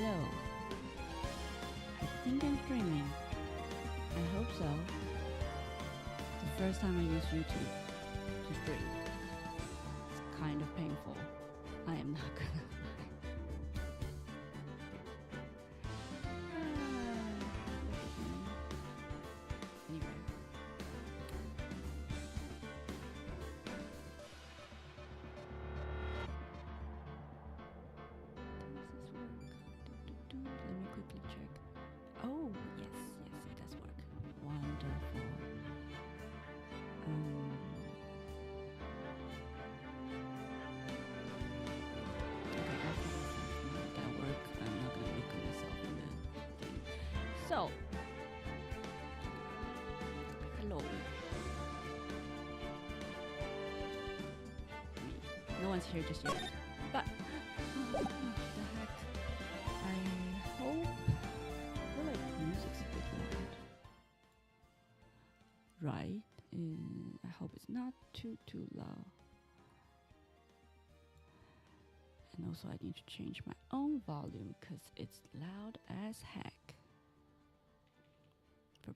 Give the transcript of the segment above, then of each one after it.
Hello. I think I'm streaming. I hope so. The first time I use YouTube to stream. It's kind of painful. I am not gonna lie. Anyway. Does this work? Let me quickly check. Oh, yes, it does work. Wonderful. Okay, after that work, I'm not gonna look at myself in the thing. So, hello. No one's here just yet. But what the heck? I hope. I feel like music's a bit loud. Right. I hope it's not too loud. And also, I need to change my own volume because it's loud as heck. For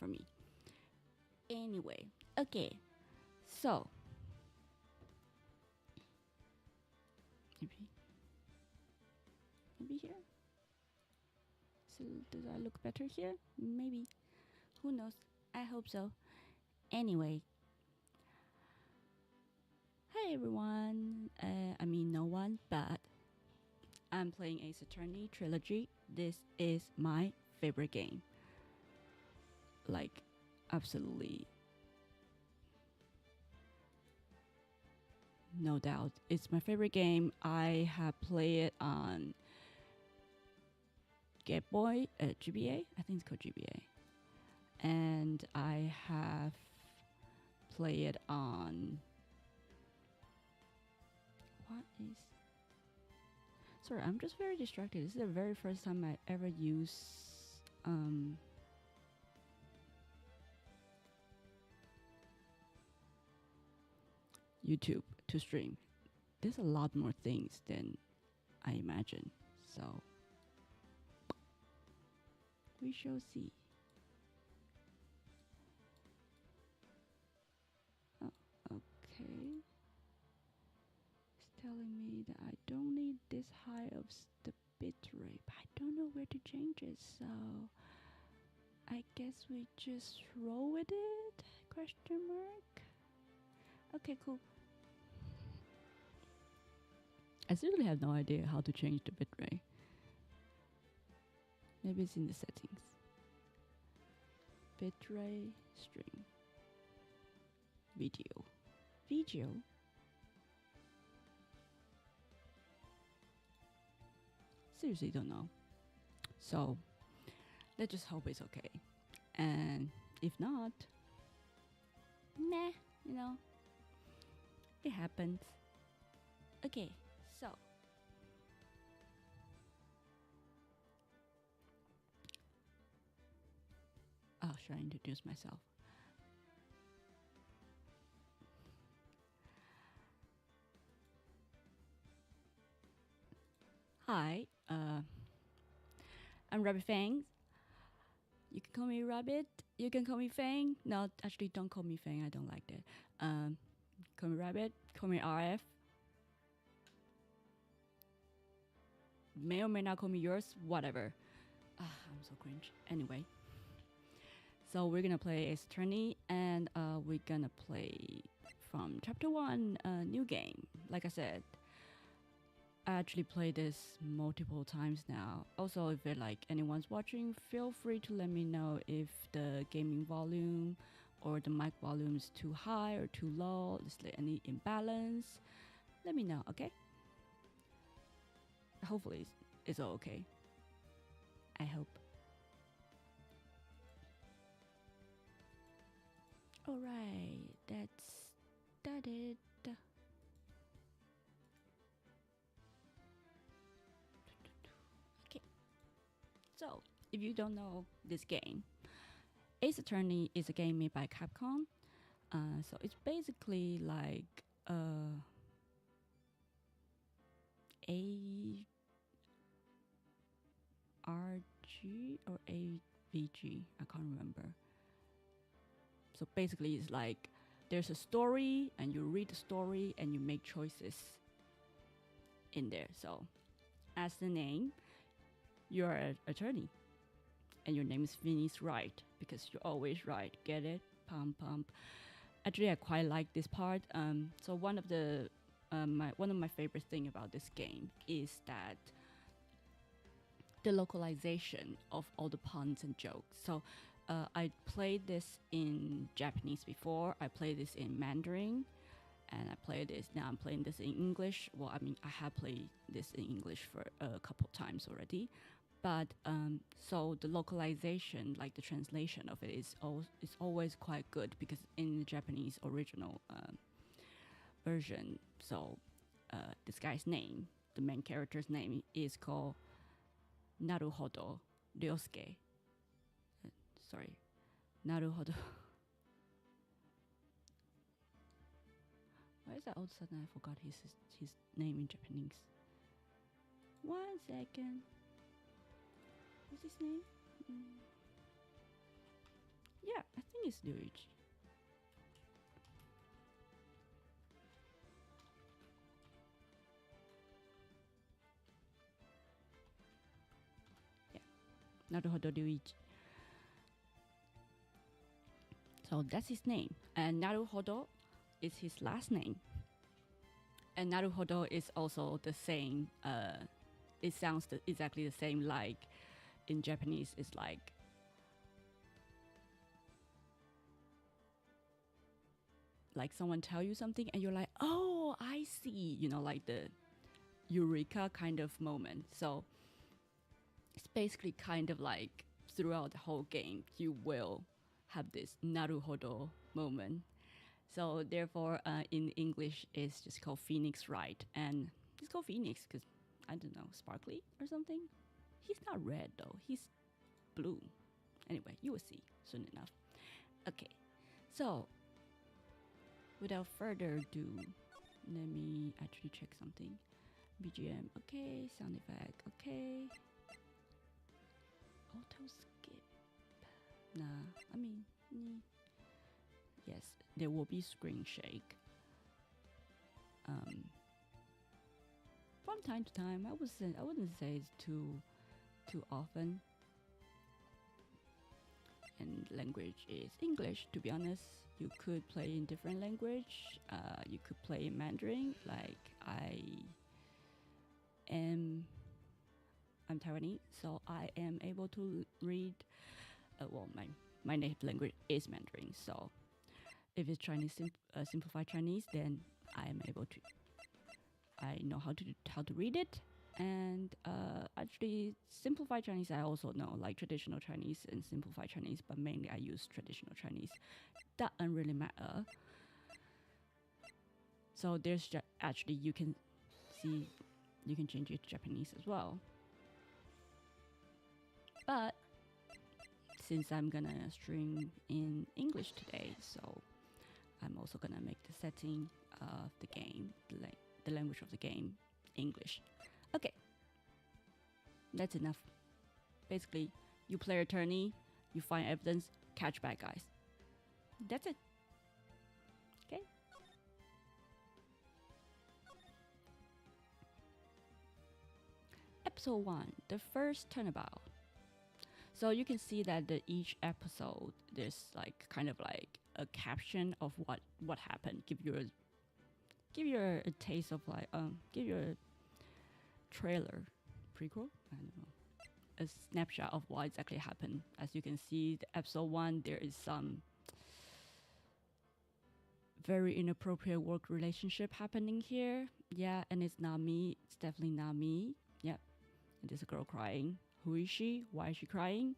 me. Anyway, okay. So, maybe here. So, does I look better here? Maybe. Who knows? I hope so. Anyway. Hi everyone. I mean no one, but I'm playing Ace Attorney Trilogy. This is my favorite game. Like, absolutely. No doubt. It's my favorite game. I have played it on Game Boy, GBA. I think it's called GBA. And I have played it on... What is... Sorry, I'm just very distracted. This is the very first time I ever use... YouTube to stream. There's a lot more things than I imagine. So... we shall see. Oh, okay. It's telling me that I don't need this high of the bit rate, but I don't know where to change it, so I guess we just roll with it? Question mark? Okay, cool. I seriously have no idea how to change the bit rate. Maybe it's in the settings. Bitrate, stream, video. Seriously don't know. So let's just hope it's okay. And if not, meh, you know, it happens. Okay, so should I introduce myself? Hi, I'm Rabbit Fang. You can call me Rabbit. You can call me Fang. No, actually, don't call me Fang. I don't like that. Call me Rabbit. Call me RF. May or may not call me yours. Whatever. I'm so cringe. Anyway. So we're gonna play Ace Attorney, and we're gonna play from Chapter 1, new game. Like I said, I actually played this multiple times now. Also, if anyone's watching, feel free to let me know if the gaming volume or the mic volume is too high or too low. Is there any imbalance? Let me know, okay? Hopefully it's all okay. I hope. Alright, that's it. Okay. So, if you don't know this game, Ace Attorney is a game made by Capcom. So it's basically like a AG or AVG. I can't remember. So basically, it's like there's a story, and you read the story, and you make choices in there. So, as the name, you're an attorney, and your name is Phineas Wright because you're always right. Get it? Pump pump. Actually, I quite like this part. So one of my favorite thing about this game is that the localization of all the puns and jokes. So I played this in Japanese before. I played this in Mandarin, and I played this. Now I'm playing this in English. Well, I mean, I have played this in English for a couple times already. But so the localization, like the translation of it, is always quite good because in the Japanese original version, so this guy's name, the main character's name, is called Naruhodo Ryosuke. Sorry, Naruhodo. Why is that all of a sudden I forgot his name in Japanese? 1 second. What's his name? Yeah, I think it's Ryuichi. Yeah, Naruhodo Ryuichi. So that's his name, and Naruhodo is his last name. And Naruhodo is also the same. It sounds exactly the same. Like in Japanese, it's like someone tell you something, and you're like, "Oh, I see." You know, like the eureka kind of moment. So it's basically kind of like throughout the whole game, you will have this naruhodo moment. So therefore, in English, it's just called Phoenix Wright, and it's called Phoenix because I don't know, sparkly or something. He's not red though; he's blue. Anyway, you will see soon enough. Okay, so without further ado, let me actually check something. BGM, okay. Sound effect, okay. Auto skip. Nah, I mean, yes, there will be screen shake. From time to time, I wouldn't say it's too often. And language is English. To be honest, you could play in different language. You could play in Mandarin. Like I'm Taiwanese, so I am able to read. Well, my native language is Mandarin. So if it's Chinese simplified Chinese, then I am able to. I know how to read it. And actually, simplified Chinese I also know, like traditional Chinese and simplified Chinese, but mainly I use traditional Chinese. That doesn't really matter. So there's actually you can change it to Japanese as well. But since I'm gonna stream in English today, so I'm also gonna make the setting of the game, the language of the game, English. Okay, that's enough. Basically, you play attorney, you find evidence, catch bad guys. That's it. Okay. Episode 1, the first turnabout. So you can see that each episode there's like kind of like a caption of what happened. Give you a taste of like give you a trailer, prequel. I don't know. A snapshot of what exactly happened. As you can see, the episode 1 there is some very inappropriate work relationship happening here. Yeah, and it's not me. It's definitely not me. Yep. And there's a girl crying. Who is she? Why is she crying?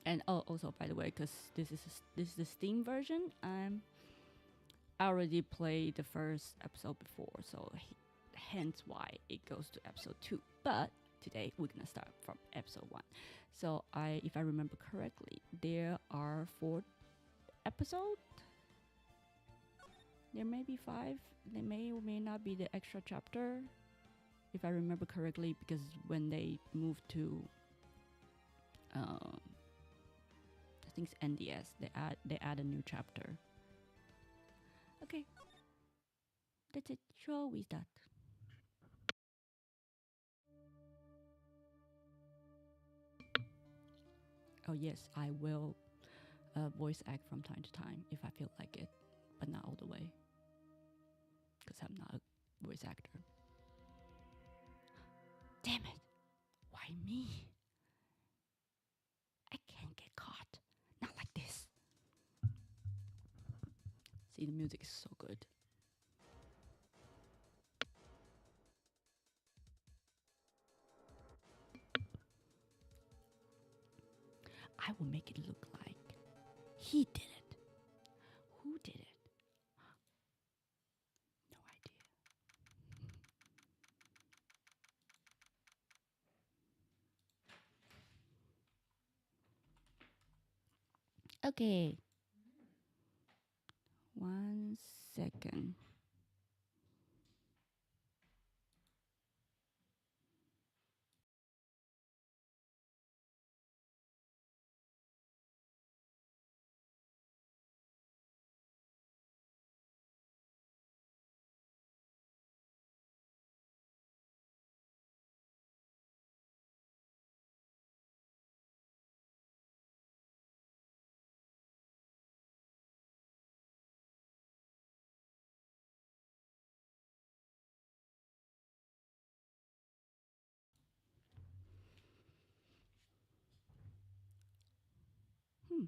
And also by the way, because this is the Steam version. I already played the first episode before, so hence why it goes to episode 2. But today we're gonna start from episode 1. So if I remember correctly, there are 4 episodes. There may be 5. There may or may not be the extra chapter. if I remember correctly, because when they moved to, I think it's NDS, they add a new chapter. Okay, that's it. Shall we start? Oh yes, I will voice act from time to time if I feel like it, but not all the way, because I'm not a voice actor. Damn it! Why me? I can't get caught. Not like this. See, the music is so good. I will make it look like he did it. Who did it? No idea. Okay. 1 second. Hmm.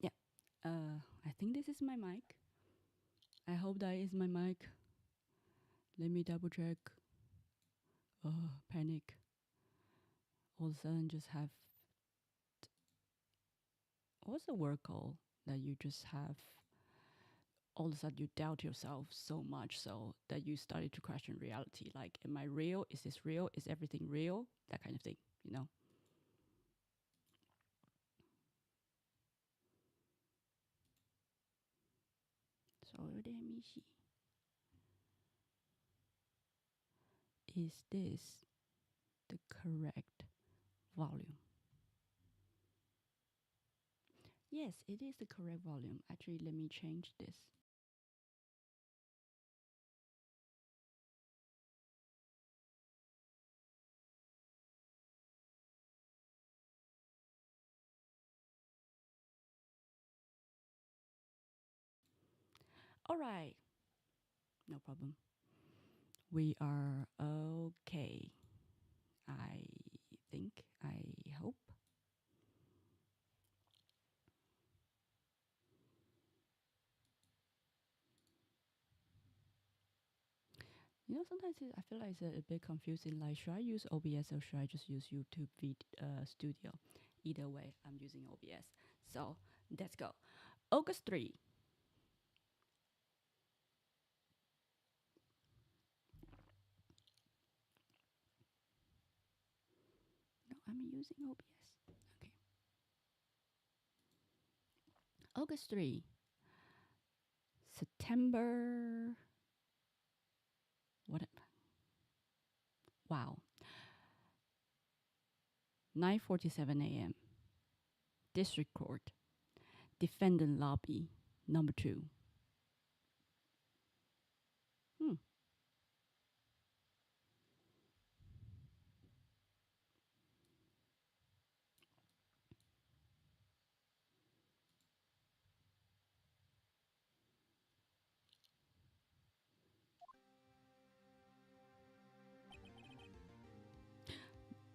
Yeah. I think this is my mic. I hope that is my mic. Let me double check. Panic. All of a sudden, just have. What's the word called that you just have? All of a sudden, you doubt yourself so much so that you started to question reality. Like, am I real? Is this real? Is everything real? That kind of thing, you know? So let me see. Is this the correct volume? Yes, it is the correct volume. Actually, let me change this. All right, no problem. We are okay. I think, I hope. Sometimes I feel like it's a bit confusing. Like, should I use OBS or should I just use YouTube Studio? either way, I'm using OBS. So let's go. August 3. No, I'm using OBS. Okay. August 3. September. What? Wow. 9:47 a.m. District Court. Defendant Lobby. Number 2. Hmm.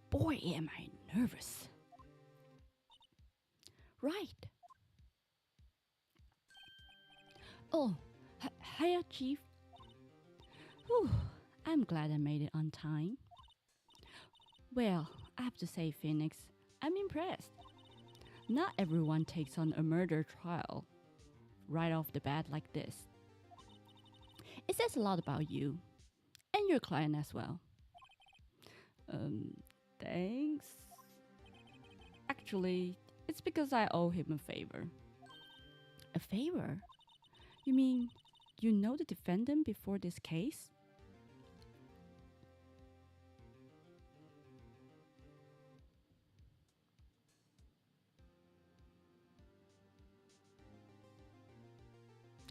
Boy, am I nervous. Right. Oh, hiya, Chief. Whew, I'm glad I made it on time. Well, I have to say, Phoenix, I'm impressed. Not everyone takes on a murder trial right off the bat like this. It says a lot about you and your client as well. Um, thanks. Actually, it's because I owe him a favor. A favor? You mean you know the defendant before this case?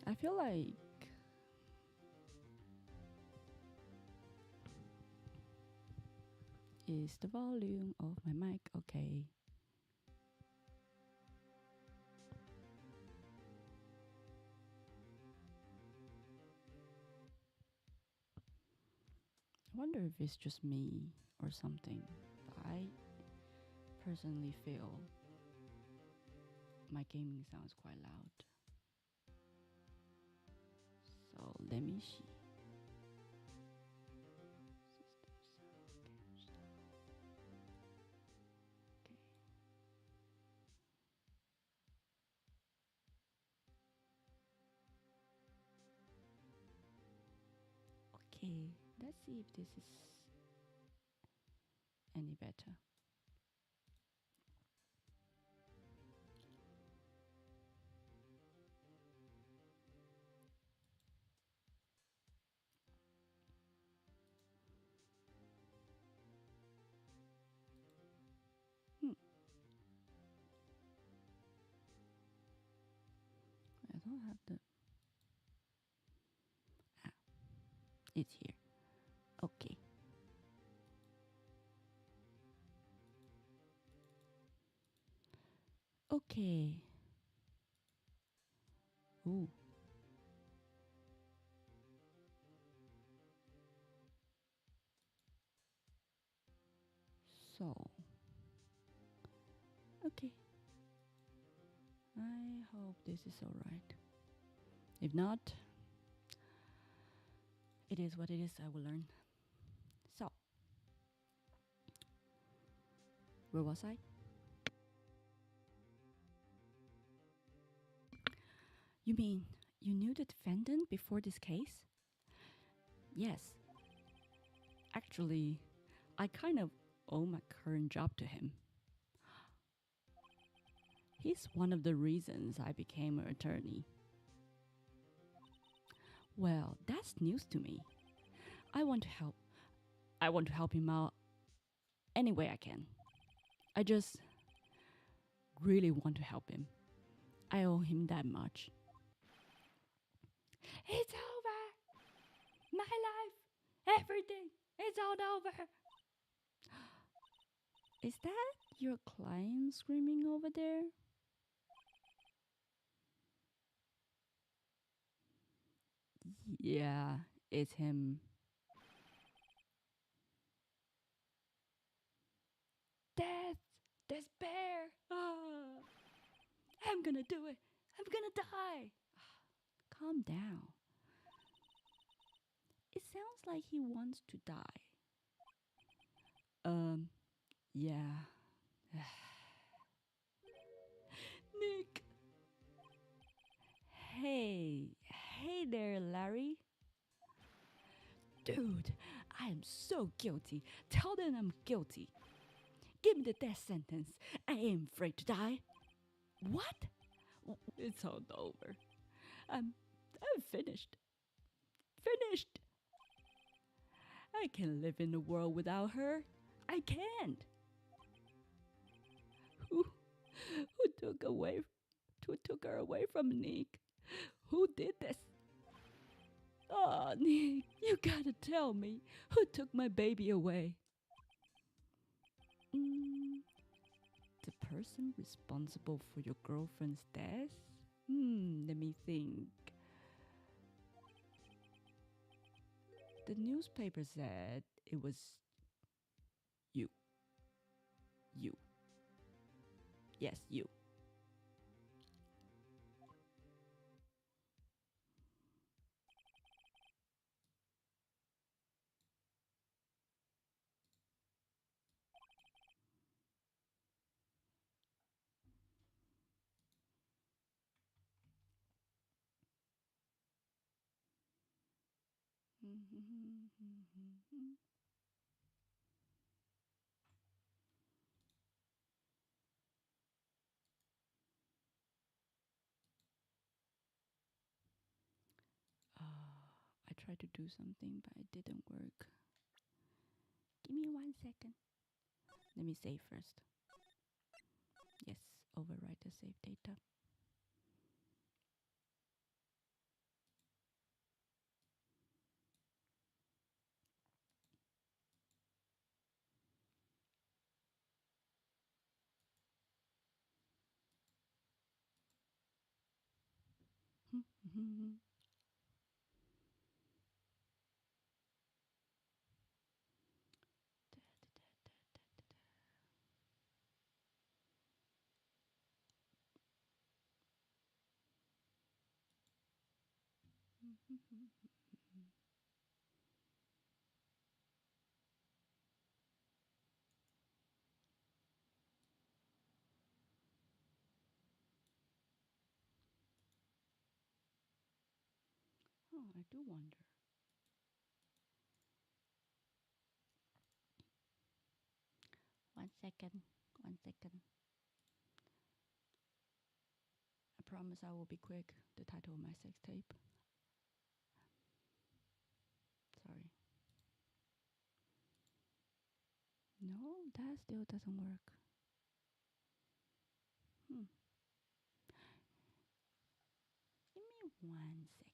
I feel like is the volume of my mic okay? I wonder if it's just me or something. I personally feel my gaming sounds quite loud. So let me see. Okay, let's see if this is any better. Hmm. I don't have the. Ah, it's here. Okay. Okay. Ooh. So. Okay. I hope this is alright. If not, it is what it is. I will learn. So, where was I? You mean you knew the defendant before this case? Yes. Actually, I kind of owe my current job to him. He's one of the reasons I became an attorney. Well, that's news to me. I want to help. I want to help him out any way I can. I just really want to help him. I owe him that much. It's over! My life! Everything! It's all over! Is that your client screaming over there? Yeah, it's him. Death! Despair! Ah, I'm gonna do it! I'm gonna die! Calm down. It sounds like he wants to die. Yeah. Hey there, Larry. Dude, I am so guilty. Tell them I'm guilty. Give me the death sentence. I ain't afraid to die. What? It's all over. I'm finished. Finished. I can't live in the world without her. I can't. Who took her away from Nick? Who did this? Oh, Nick, you gotta tell me who took my baby away. The person responsible for your girlfriend's death? Let me think. The newspaper said it was you. You. Yes, you. I tried to do something, but it didn't work. Give me 1 second. Let me save first. Yes, overwrite the save data. Oh, I do wonder. One second. 1 second. I promise I will be quick. The title of my sex tape. Sorry. No, that still doesn't work. Give me 1 second.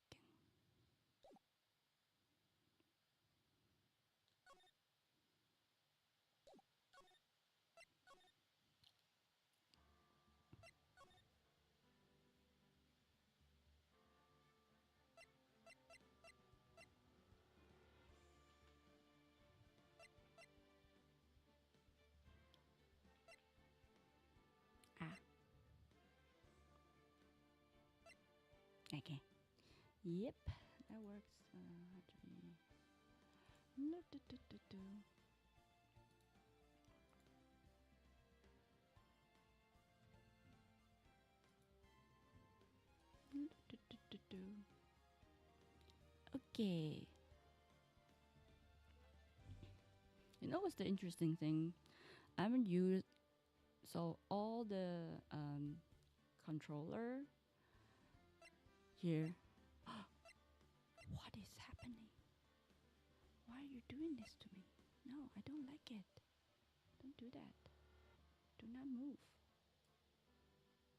Ah. Okay. Yep, that works. Actually. Okay. You know what's the interesting thing? I haven't used so all the controller here. What is happening? Why are you doing this to me? No, I don't like it. Don't do that. Do not move.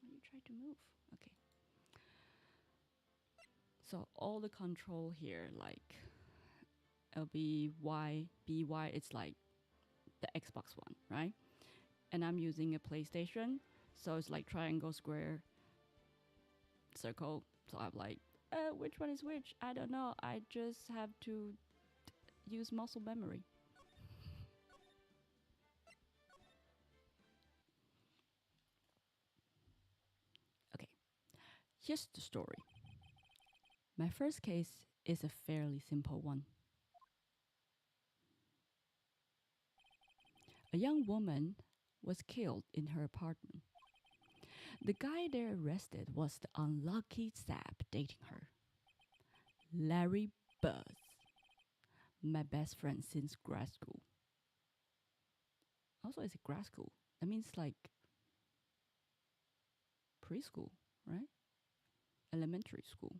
Why you try to move? Okay. So all the control here, like LB, Y, BY, it's like the Xbox One, right? And I'm using a PlayStation, so it's like triangle, square, circle. So I'm like, which one is which? I don't know. I just have to use muscle memory. Okay, here's the story. My first case is a fairly simple one. A young woman was killed in her apartment. The guy they arrested was the unlucky sap dating her, Larry Buzz, my best friend since grad school. Also, it's a grad school. That means like preschool, right? Elementary school,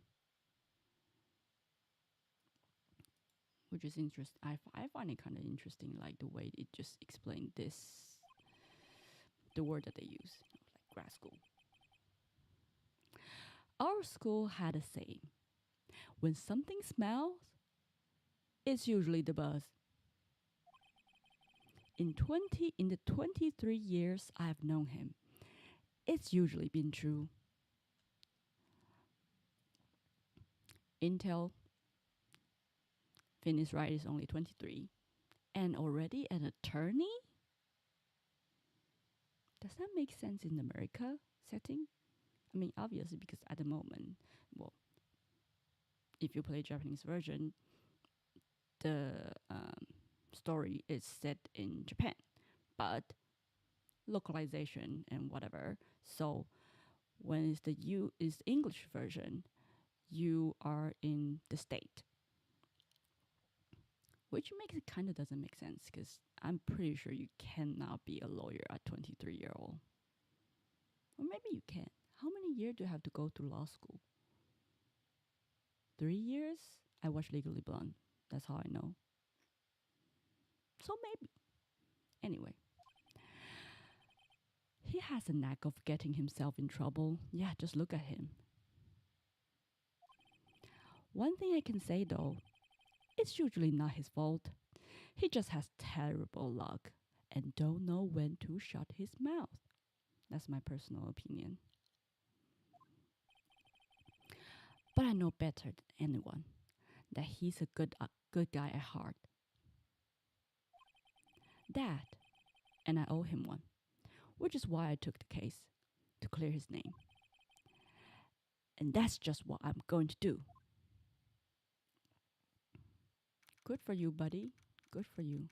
which is interesting. I find it kind of interesting, like the way it just explained this, the word that they use, like grad school. Our school had a saying: when something smells, it's usually the buzz. In the 23 years I've known him, it's usually been true. Intel Finis Wright is only 23 and already an attorney? Does that make sense in America setting? I mean, obviously, because at the moment, well, if you play Japanese version, the story is set in Japan, but localization and whatever. So when it's the English version, you are in the state, which makes it kind of doesn't make sense because I'm pretty sure you cannot be a lawyer at 23-year-old, or maybe you can. How many years do you have to go to law school? 3 years? I watched Legally Blonde. That's how I know. So maybe. Anyway, he has a knack of getting himself in trouble. Yeah, just look at him. One thing I can say though, it's usually not his fault. He just has terrible luck and don't know when to shut his mouth. That's my personal opinion. But I know better than anyone that he's a good guy at heart. That, and I owe him one, which is why I took the case to clear his name. And that's just what I'm going to do. Good for you, buddy. Good for you.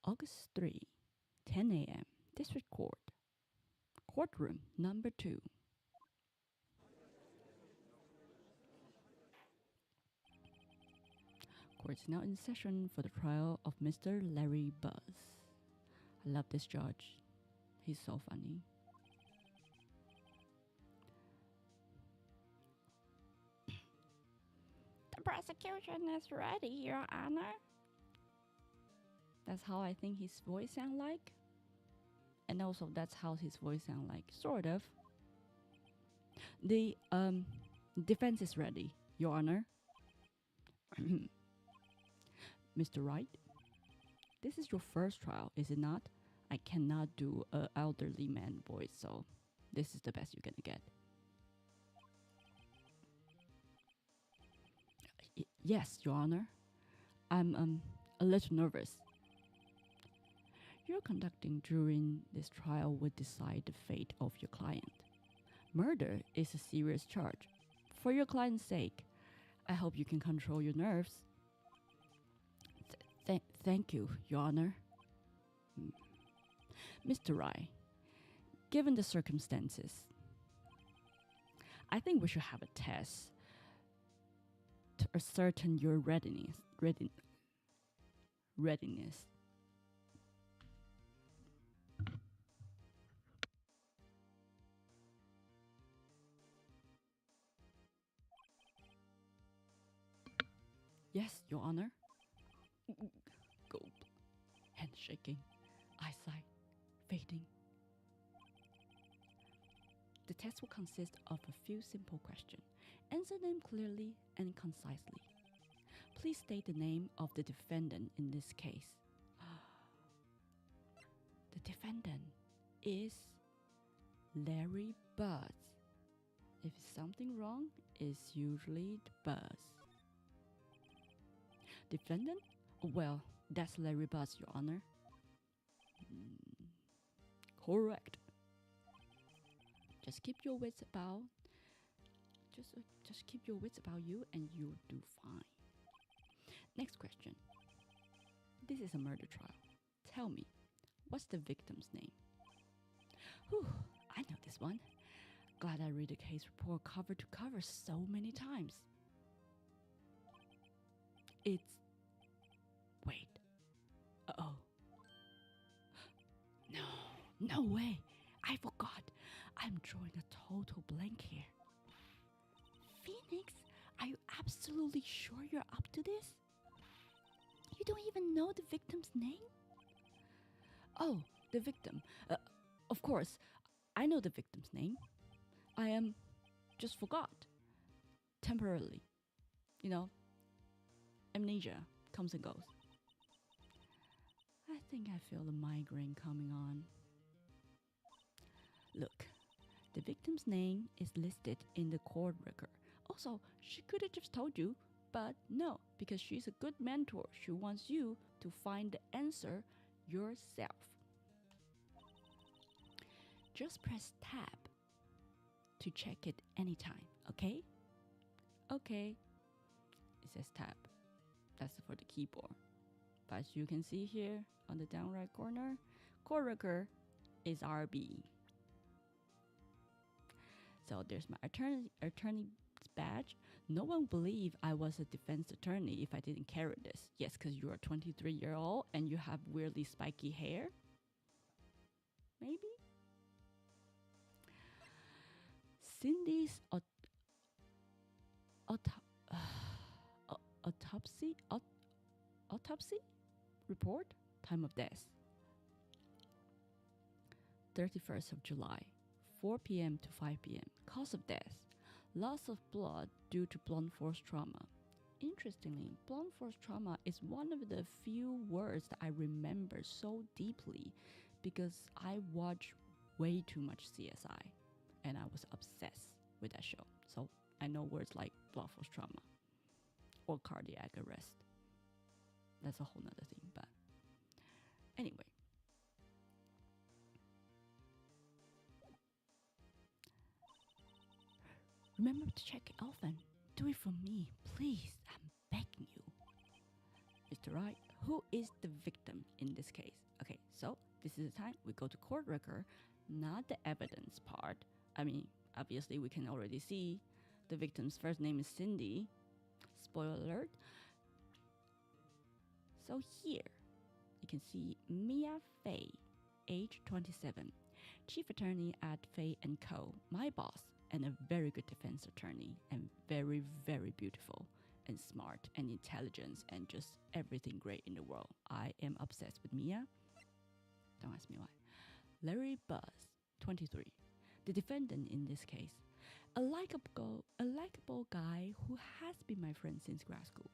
August 3, 10 a.m., District Court. Courtroom number 2. Court is now in session for the trial of Mr. Larry Buzz. I love this judge. He's so funny. The prosecution is ready, Your Honor. That's how I think his voice sound like. And also that's how his voice sound like, sort of. The defense is ready, Your Honor. Mr. Wright, this is your first trial, is it not? I cannot do an elderly man voice, so this is the best you're gonna get. Yes, Your Honor. I'm a little nervous. Your conducting during this trial would decide the fate of your client. Murder is a serious charge. For your client's sake, I hope you can control your nerves. Thank you, Your Honor. Mr. Wright, given the circumstances, I think we should have a test to ascertain your readiness. Yes, Your Honor. Gulp. Hand shaking. Eyesight fading. The test will consist of a few simple questions. Answer them clearly and concisely. Please state the name of the defendant in this case. The defendant is Larry Buzz. If it's something wrong, it's usually the buzz. Defendant? Well, that's Larry Buzz, Your Honor. Correct. Just keep your wits about. just keep your wits about you and you'll do fine. Next question. This is a murder trial. Tell me, what's the victim's name? Whew, I know this one. Glad I read the case report cover to cover so many times. It's... Wait. Uh-oh. No way. I forgot. I'm drawing a total blank here. Phoenix, are you absolutely sure you're up to this? You don't even know the victim's name? Oh, the victim. Of course, I know the victim's name. I just forgot. Temporarily. You know, amnesia comes and goes. I think I feel the migraine coming on. Look, the victim's name is listed in the court record. Also, she could have just told you, but no, because she's a good mentor. She wants you to find the answer yourself. Just press tab to check it anytime, okay? Okay. It says tab. That's for the keyboard. But as you can see here on the down right corner, court record is RB. So there's my attorney's badge. No one would believe I was a defense attorney if I didn't carry this. Yes, because you're a 23-year-old and you have weirdly spiky hair. Maybe? Cindy's autopsy report, time of death. 31st of July, 4 p.m. to 5 p.m. Cause of death, loss of blood due to blunt force trauma. Interestingly, blunt force trauma is one of the few words that I remember so deeply because I watch way too much CSI and I was obsessed with that show. So I know words like blunt force trauma or cardiac arrest. That's a whole nother thing, but anyway. Remember to check it often. Do it for me, please. I'm begging you. Mr. Wright, who is the victim in this case? Okay, so this is the time we go to court record, not the evidence part. I mean, obviously we can already see the victim's first name is Cindy. Spoiler alert. So here, you can see Mia Fey, age 27, chief attorney at Fey & Co., my boss, and a very good defense attorney, and very, very beautiful, and smart, and intelligent, and just everything great in the world. I am obsessed with Mia. Don't ask me why. Larry Buzz, 23, the defendant in this case, a likable guy who has been my friend since grad school.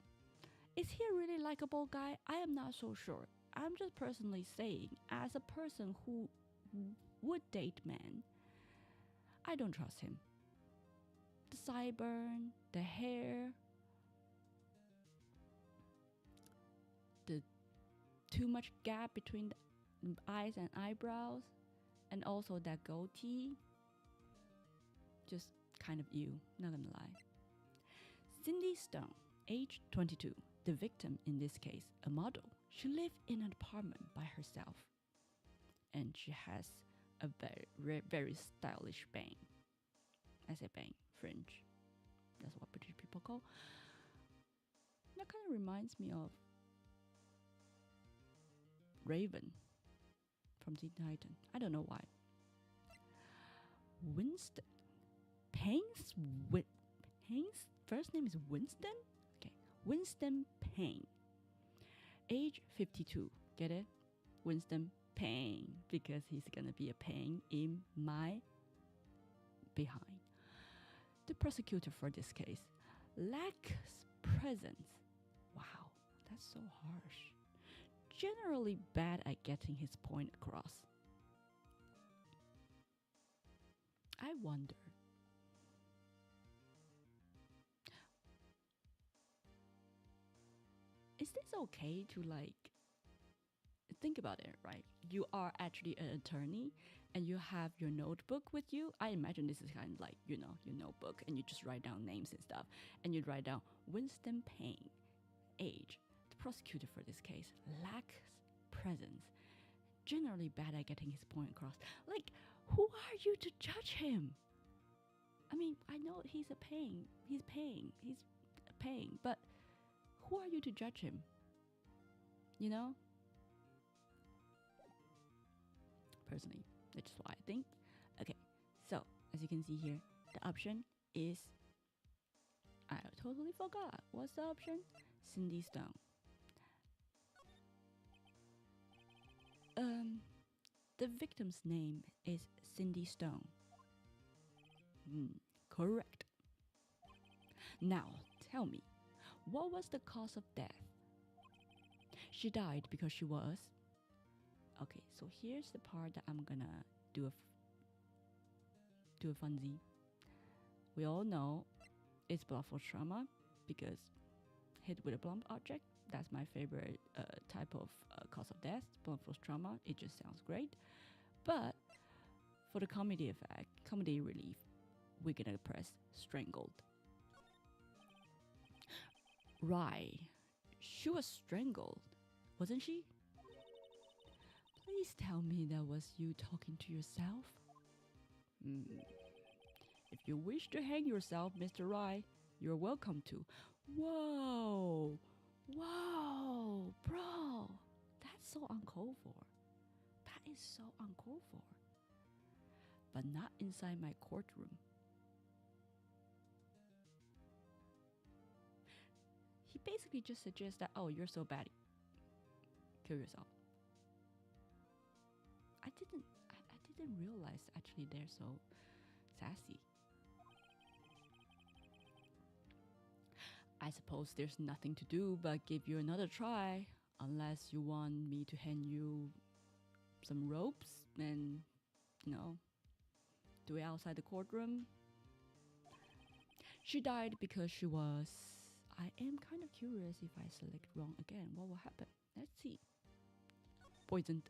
Is he a really likable guy? I am not so sure. I'm just personally saying, as a person who would date men, I don't trust him. The sideburn, the hair, the too much gap between the eyes and eyebrows, and also that goatee. Just kind of ew, not gonna lie. Cindy Stone, age 22, the victim in this case, a model. She lived in an apartment by herself, and she has a very, very stylish bang. I say bang, fringe. That's what British people call. That kind of reminds me of Raven from Teen Titan. I don't know why. Winston. Payne's first name is Winston? Okay. Winston Payne. Age 52. Get it? Winston Payne. Because he's gonna be a pain in my behind. The prosecutor for this case lacks presence. Wow, that's so harsh. Generally bad at getting his point across. I wonder. Is this okay to think about it, right? You are actually an attorney and you have your notebook with you. I imagine this is kind of like, your notebook, and you just write down names and stuff. And you write down Winston Payne, age. The prosecutor for this case lacks presence, generally bad at getting his point across. Like, who are you to judge him? I mean, I know he's paying, but who are you to judge him? You know? Personally, that's just what I think. Okay, so as you can see here, the option is, I totally forgot. What's the option? Cindy Stone. The victim's name is Cindy Stone. Correct. Now, tell me, what was the cause of death? She died because she was... Okay, so here's the part that I'm gonna do a funsy. We all know it's blunt force trauma because hit with a blunt object. That's my favorite type of cause of death, blunt force trauma. It just sounds great. But for the comedy effect, comedy relief, we're gonna press strangled. Right. She was strangled, wasn't she? Please tell me that was you talking to yourself. If you wish to hang yourself, Mr. Wright, you're welcome to. Whoa, bro, that's so uncalled for. That is so uncalled for. But not inside my courtroom. He basically just suggests that, oh, you're so bad, kill yourself. I didn't realize actually they're so sassy. I suppose there's nothing to do but give you another try, unless you want me to hand you some ropes and, do it outside the courtroom. She died because she was... I am kind of curious if I select wrong again. What will happen? Let's see. Poisoned.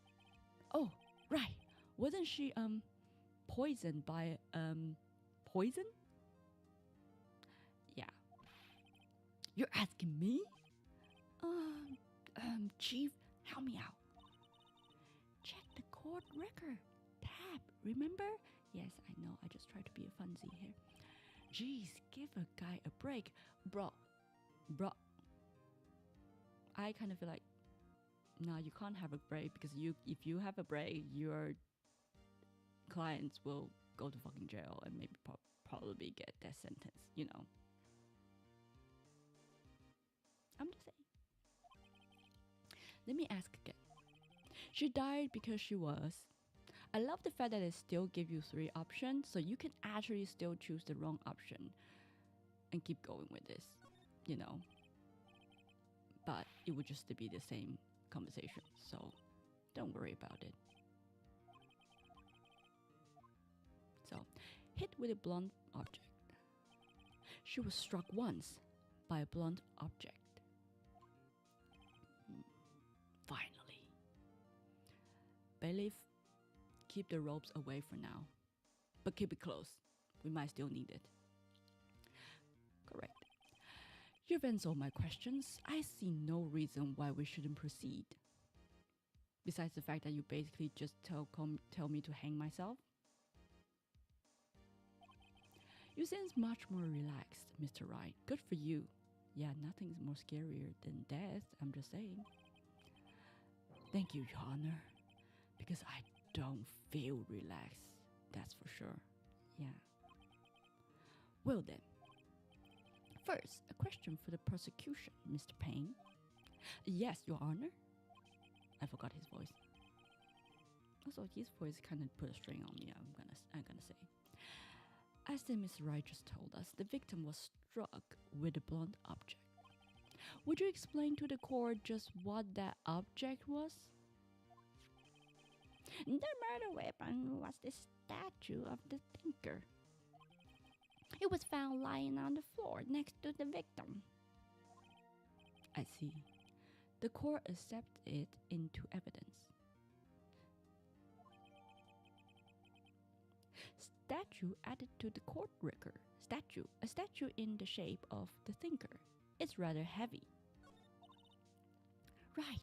Oh, right. Wasn't she poisoned by poison? Yeah. You're asking me? Chief, help me out. Check the court record tab. Remember? Yes, I know. I just tried to be a funsy here. Jeez, give a guy a break, bro. I kind of feel like, no, you can't have a break because if you have a break, your clients will go to fucking jail and maybe probably get death sentence, I'm just saying. Let me ask again. She died because she was... I love the fact that they still give you 3 options, so you can actually still choose the wrong option and keep going with this, But it would just be the same conversation, so don't worry about it. So, hit with a blunt object. She was struck once by a blunt object. Finally. Bailiff, keep the ropes away for now, but keep it close. We might still need it. Correct. You've answered all my questions. I see no reason why we shouldn't proceed. Besides the fact that you basically just tell me to hang myself. You seem much more relaxed, Mr. Wright. Good for you. Yeah, nothing's more scarier than death, I'm just saying. Thank you, Your Honor. Because I don't feel relaxed, that's for sure. Yeah. Well then. First, a question for the prosecution, Mr. Payne. Yes, Your Honor. I forgot his voice. Also, his voice kind of put a strain on me, I'm gonna say. As the Miss Wright just told us, the victim was struck with a blunt object. Would you explain to the court just what that object was? The murder weapon was the statue of the thinker. It was found lying on the floor next to the victim. I see. The court accepts it into evidence. Statue added to the court record. Statue, a statue in the shape of the thinker. It's rather heavy. Right.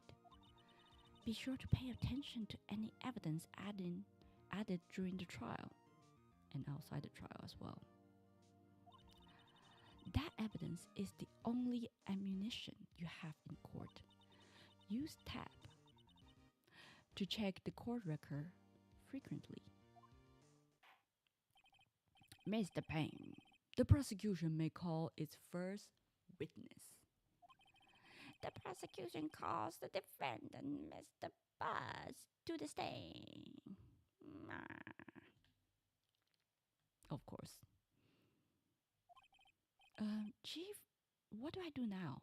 Be sure to pay attention to any evidence added during the trial and outside the trial as well. That evidence is the only ammunition you have in court. Use tab to check the court record frequently. Mr. Payne, the prosecution may call its first witness. The prosecution calls the defendant, Mr. Buzz, to the stand. Of course. Chief, what do I do now?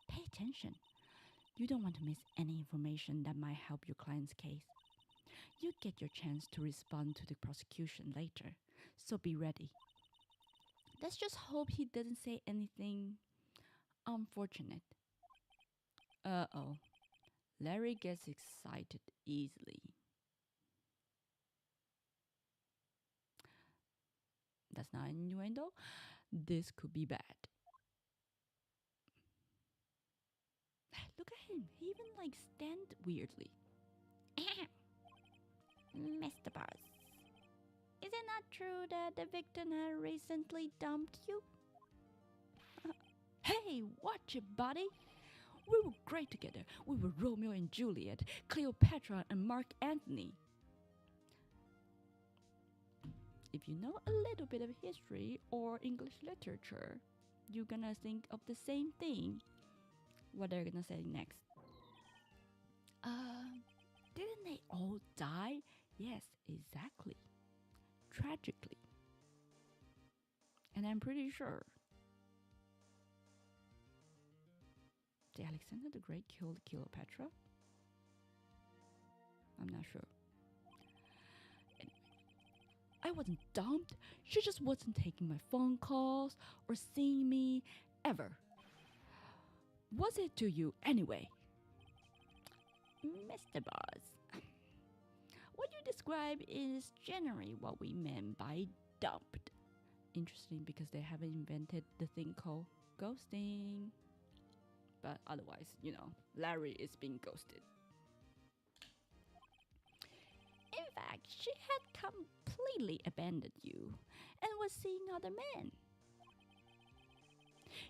Pay attention. You don't want to miss any information that might help your client's case. You get your chance to respond to the prosecution later, so be ready. Let's just hope he doesn't say anything unfortunate. Uh-oh. Larry gets excited easily. That's not an innuendo. This could be bad. Look at him. He even stand weirdly. Mr. Buzz, is it not true that the victim had recently dumped you? Hey, watch it, buddy. We were great together. We were Romeo and Juliet, Cleopatra and Mark Antony. If you know a little bit of history or English literature, you're gonna think of the same thing. What they're gonna say next. Didn't they all die? Yes, exactly. Tragically. And I'm pretty sure did Alexander the Great kill Cleopatra? I'm not sure. Anyway, I wasn't dumped. She just wasn't taking my phone calls or seeing me ever. Was it to you anyway? Mr. Buzz, what you describe is generally what we meant by dumped. Interesting because they haven't invented the thing called ghosting. But otherwise, Larry is being ghosted. In fact, she had completely abandoned you and was seeing other men.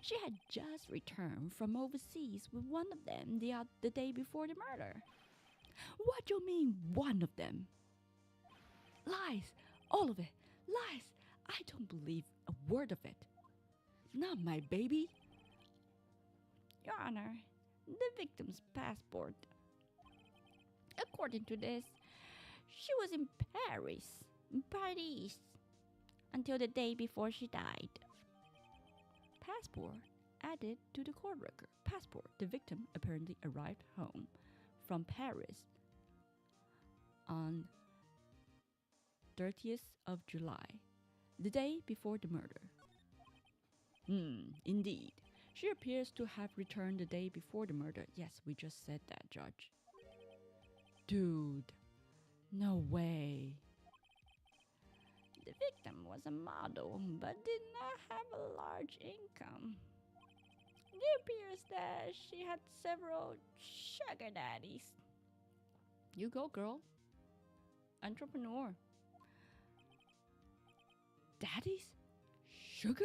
She had just returned from overseas with one of them the day before the murder. What do you mean, one of them? Lies, all of it, lies. I don't believe a word of it. Not my baby. Your Honor, the victim's passport. According to this, she was in Paris, until the day before she died. Passport added to the court record. Passport. The victim apparently arrived home from Paris on 30th of July, the day before the murder. Indeed. She appears to have returned the day before the murder. Yes, we just said that, Judge. Dude, no way. The victim was a model, but did not have a large income. It appears that she had several sugar daddies. You go, girl. Entrepreneur. Daddies? Sugar?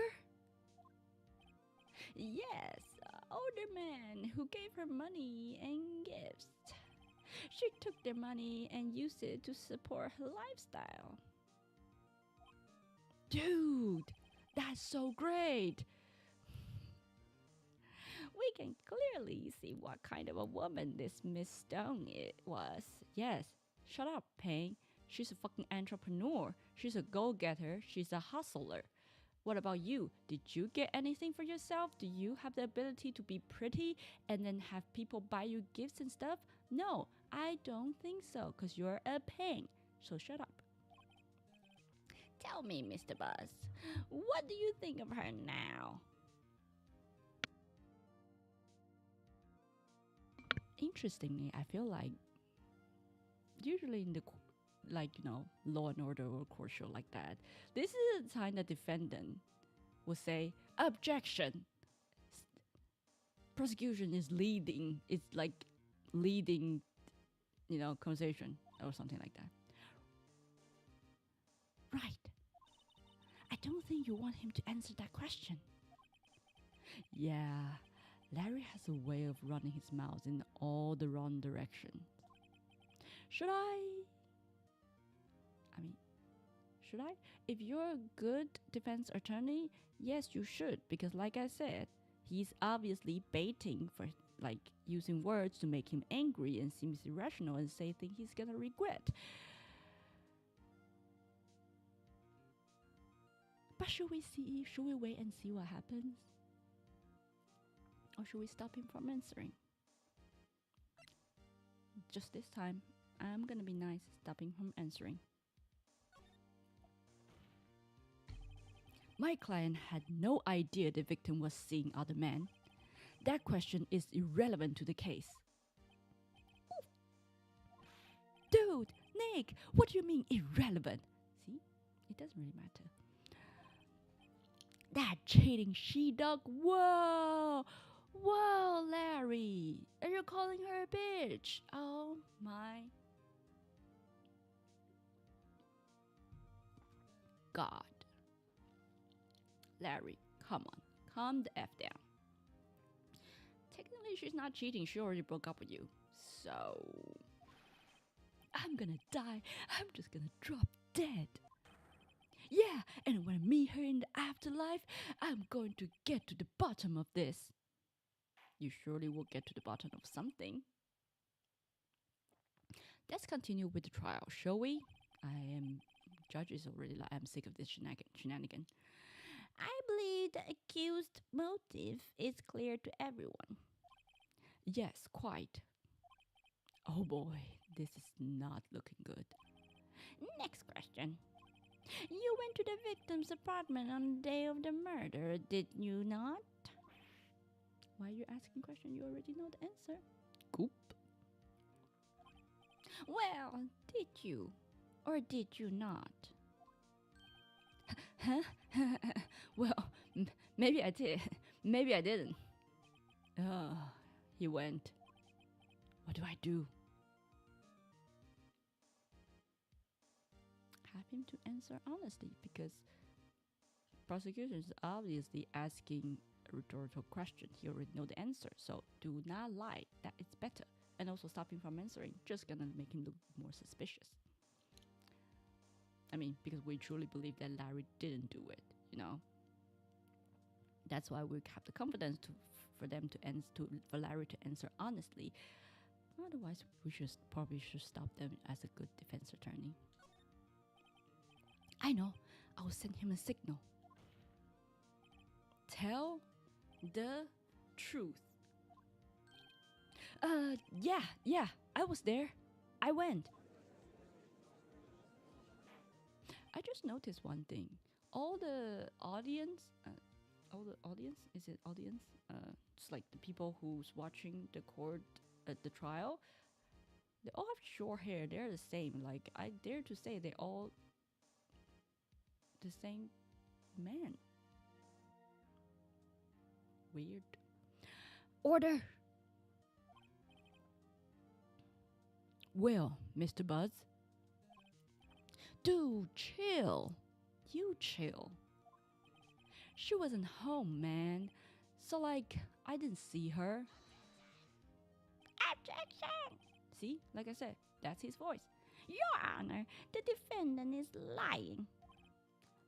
Yes, older men who gave her money and gifts. She took their money and used it to support her lifestyle. Dude, that's so great. We can clearly see what kind of a woman this Miss Stone was. Yes, shut up, Payne. She's a fucking entrepreneur. She's a go-getter. She's a hustler. What about you? Did you get anything for yourself? Do you have the ability to be pretty and then have people buy you gifts and stuff? No, I don't think so, because you're a Payne. So shut up. Tell me, Mr. Buzz, what do you think of her now? Interestingly, I feel like usually in the Law and Order or court show like that, this is the time the defendant will say objection. Prosecution is leading. It's like leading, conversation or something like that. Right. I don't think you want him to answer that question. Yeah, Larry has a way of running his mouth in all the wrong directions. Should I? I mean, should I? If you're a good defense attorney, yes, you should. Because, like I said, he's obviously baiting for, like, using words to make him angry and seems irrational and say things he's gonna regret. But should we see? Should we wait and see what happens? Or should we stop him from answering? Just this time, I'm gonna be nice, stopping from answering. My client had no idea the victim was seeing other men. That question is irrelevant to the case. Dude, Nick, what do you mean irrelevant? See, it doesn't really matter. That cheating she-dog, whoa! Whoa, Larry, are you calling her a bitch? Oh my God. Larry, come on, calm the F down. Technically, she's not cheating. She already broke up with you. So, I'm gonna die. I'm just gonna drop dead. Yeah, and when I meet her in the afterlife, I'm going to get to the bottom of this. You surely will get to the bottom of something. Let's continue with the trial, shall we? Judge is already like, I'm sick of this shenanigan. I believe the accused motive is clear to everyone. Yes, quite. Oh boy, this is not looking good. Next question. You went to the victim's apartment on the day of the murder, did you not? Why are you asking questions? You already know the answer. Goop. Well, did you? Or did you not? Huh? Well, maybe I did. Maybe I didn't. He went. What do I do? Have him to answer honestly, because prosecution is obviously asking a rhetorical question. He already know the answer, so do not lie. That is better. And also stop him from answering. Just gonna make him look more suspicious. I mean, because we truly believe that Larry didn't do it, That's why we have the confidence for Larry to answer honestly. Otherwise, we probably should stop them as a good defense attorney. I know. I will send him a signal. Tell the truth. Yeah, I was there. I went. I just noticed one thing. All the audience, is it audience? Just like the people who's watching the the trial, they all have short hair. They're the same. Like, I dare to say they all the same man. Weird. Order. Well, Mr. Buzz. Dude, chill. You chill. She wasn't home, man. So, like, I didn't see her. Objection! See, like I said, that's his voice. Your Honor, the defendant is lying.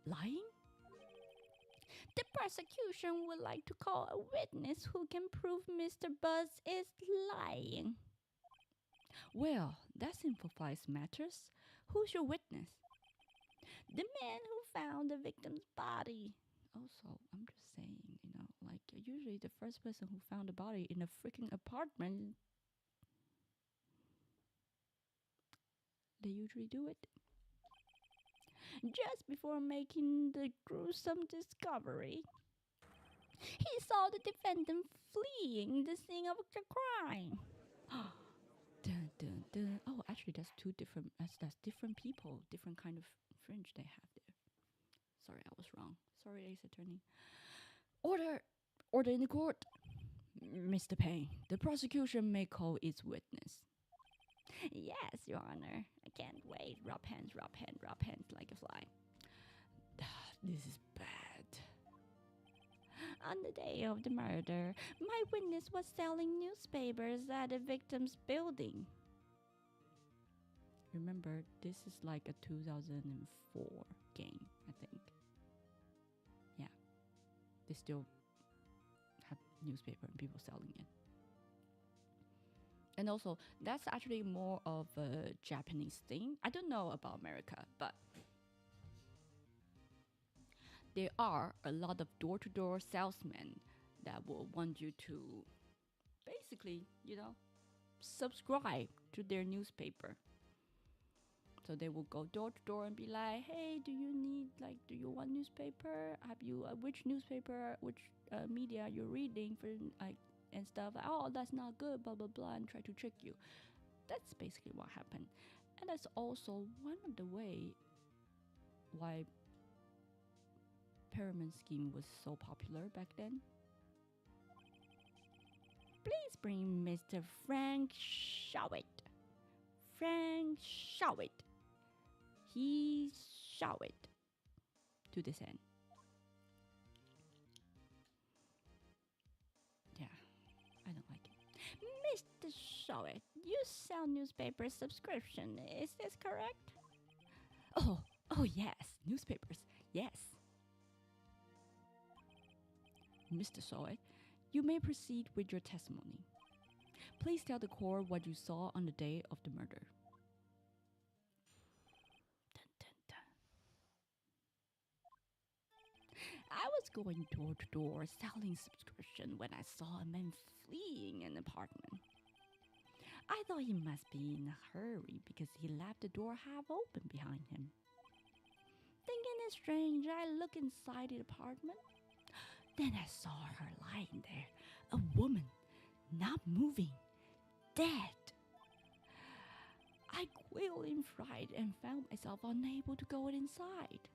Lying? The prosecution would like to call a witness who can prove Mr. Buzz is lying. Well, that simplifies matters. Who's your witness? The man who found the victim's body. Also, I'm just saying, like, usually the first person who found the body in a freaking apartment, they usually do it just before making the gruesome discovery. He saw the defendant fleeing the scene of the crime. Actually, that's two different. That's different people, different kind of fringe they have there. Sorry, I was wrong. Sorry, Ace Attorney. Order, order in the court, Mr. Payne. The prosecution may call its witness. Yes, Your Honor. I can't wait. Rub hands like a fly. This is bad. On the day of the murder, my witness was selling newspapers at the victim's building. Remember, this is like a 2004 game, I think. Yeah. They still have newspaper and people selling it. And also, that's actually more of a Japanese thing. I don't know about America, but there are a lot of door-to-door salesmen that will want you to basically, subscribe to their newspaper. So they will go door to door and be like, hey, do you want newspaper? Have you, which newspaper, which media you're reading for, and stuff. Oh, that's not good, blah, blah, blah, and try to trick you. That's basically what happened. And that's also one of the way why pyramid scheme was so popular back then. Please bring Mr. Frank Shawit. Frank Shawit. He Shawit to this end. Yeah, I don't like it. Mr. Shawit, you sell newspaper subscription, is this correct? Oh yes, newspapers, yes. Mr. Shawit, you may proceed with your testimony. Please tell the court what you saw on the day of the murder. Dun, dun, dun. I was going door to door selling subscription when I saw a man fleeing an apartment. I thought he must be in a hurry because he left the door half open behind him. Thinking it strange, I looked inside the apartment. Then I saw her lying there, a woman, not moving, dead. I quailed in fright and found myself unable to go inside.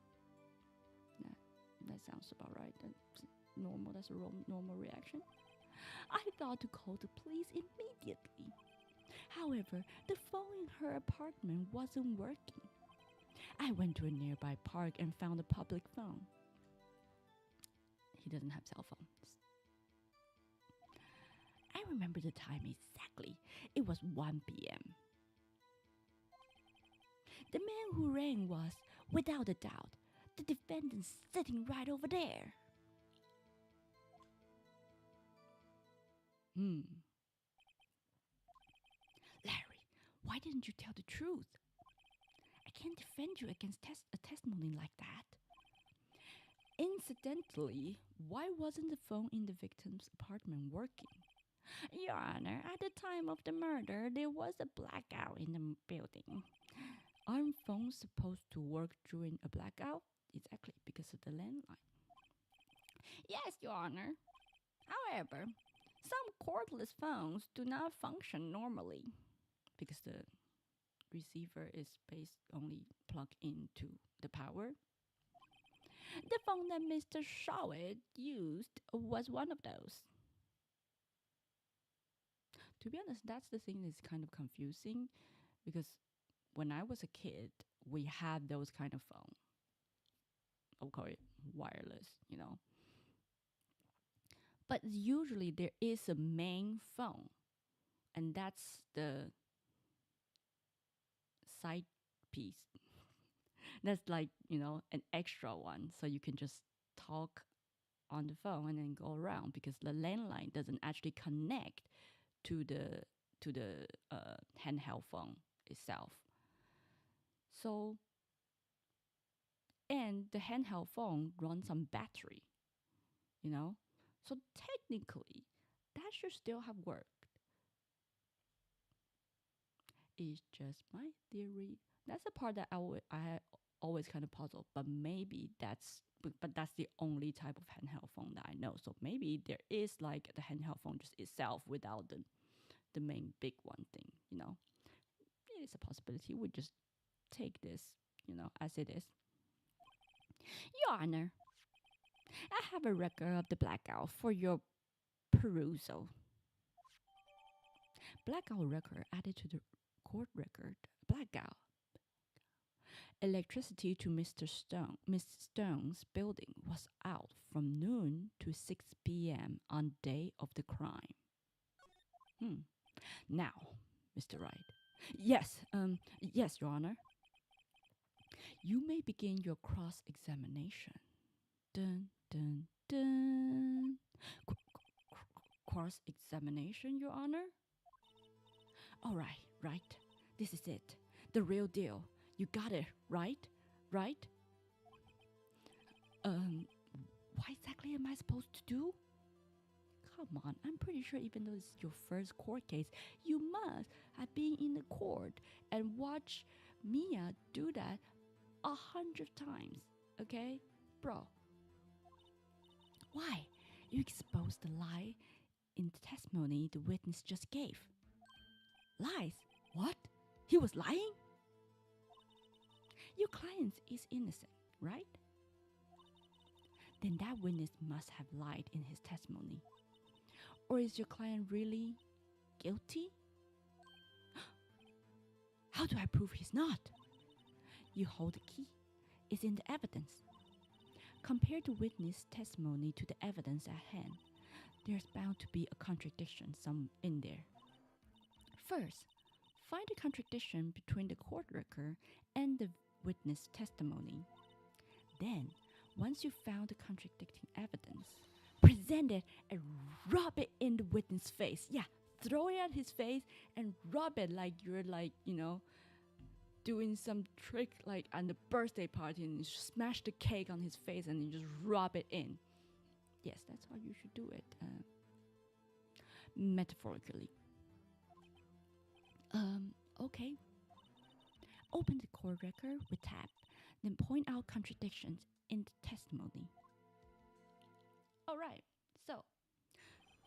That sounds about right. That's normal. That's a normal reaction. I thought to call the police immediately. However, the phone in her apartment wasn't working. I went to a nearby park and found a public phone. He doesn't have cell phones. I remember the time exactly. It was 1 p.m. The man who rang was, without a doubt, the defendant sitting right over there. Larry, why didn't you tell the truth? I can't defend you against a testimony like that. Incidentally, why wasn't the phone in the victim's apartment working? Your Honor, at the time of the murder, there was a blackout in the building. Aren't phones supposed to work during a blackout? Exactly, because of the landline. Yes, Your Honor. However, some cordless phones do not function normally because the receiver is only plugged into the power. The phone that Mr. Shawit used was one of those. To be honest, that's the thing that's kind of confusing because when I was a kid, we had those kind of phone. I'll call it wireless, But usually there is a main phone, and that's the side piece. That's like, an extra one. So you can just talk on the phone and then go around because the landline doesn't actually connect to the handheld phone itself. So, and the handheld phone runs on battery, So technically, that should still have worked. It's just my theory. That's the part that I always kind of puzzle, but maybe that's the only type of handheld phone that I know. So maybe there is like the handheld phone just itself without the main big one thing, it is a possibility. We just take this, as it is. Your Honor, I have a record of the blackout for your perusal. Blackout record added to the court record. Blackout. Electricity to Miss Stone's building was out from noon to 6 p.m. on day of the crime. Now, Mr. Wright. Yes, Your Honor. You may begin your cross-examination. Dun, dun, dun. Cross-examination, Your Honor? All right. This is it. The real deal. You got it, right? Right? What exactly am I supposed to do? Come on, I'm pretty sure even though it's your first court case, you must have been in the court and watch Mia do that 100 times, okay? Bro, why? You exposed the lie in the testimony the witness just gave. Lies? What? He was lying? Your client is innocent, right? Then that witness must have lied in his testimony. Or is your client really guilty? How do I prove he's not? You hold the key. It's in the evidence. Compare the witness testimony to the evidence at hand. There's bound to be a contradiction some in there. First, find the contradiction between the court record and the witness testimony. Then, once you've found the contradicting evidence, present it and rub it in the witness' face. Yeah, throw it at his face and rub it like you're doing some trick like on the birthday party and you smash the cake on his face and you just rub it in. Yes, that's how you should do it. Metaphorically. Okay. Open the court record with tab, then point out contradictions in the testimony. Alright, so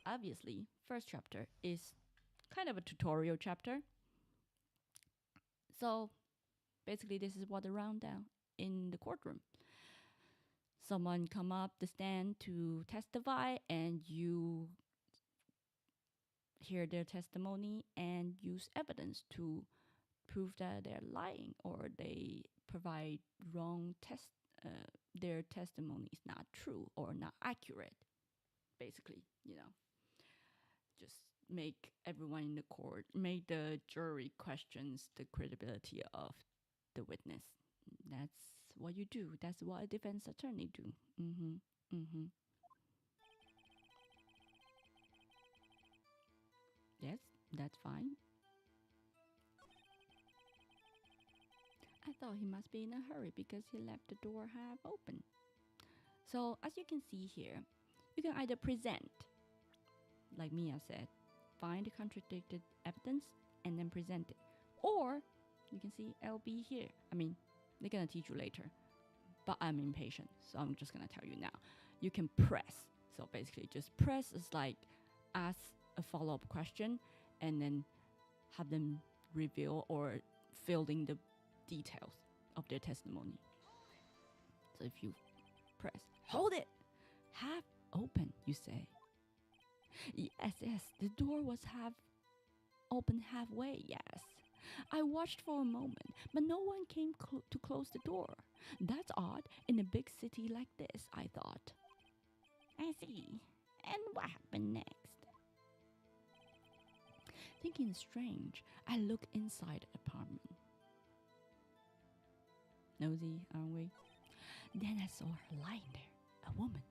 obviously, first chapter is kind of a tutorial chapter. So basically, this is what the rundown in the courtroom. Someone come up the stand to testify, and you hear their testimony and use evidence to prove that they're lying or they provide wrong their testimony is not true or not accurate. Basically, just make everyone in the court, make the jury questions the credibility of the witness. That's what you do. That's what a defense attorney do. Yes, that's fine. I thought he must be in a hurry because he left the door half open. So as you can see here, you can either present, like Mia said, find the contradicted evidence and then present it. Or you can see LB here. I mean, they're going to teach you later, but I'm impatient, so I'm just going to tell you now. You can press. So basically just press is like ask a follow-up question and then have them reveal or fill in the details of their testimony. So if you press, hold it, half open, you say. Yes, the door was half open halfway, yes. I watched for a moment, but no one came to close the door. That's odd in a big city like this, I thought. I see. And what happened next? Thinking it's strange, I looked inside the apartment. Nosy, aren't we? Then I saw her lying there, a woman,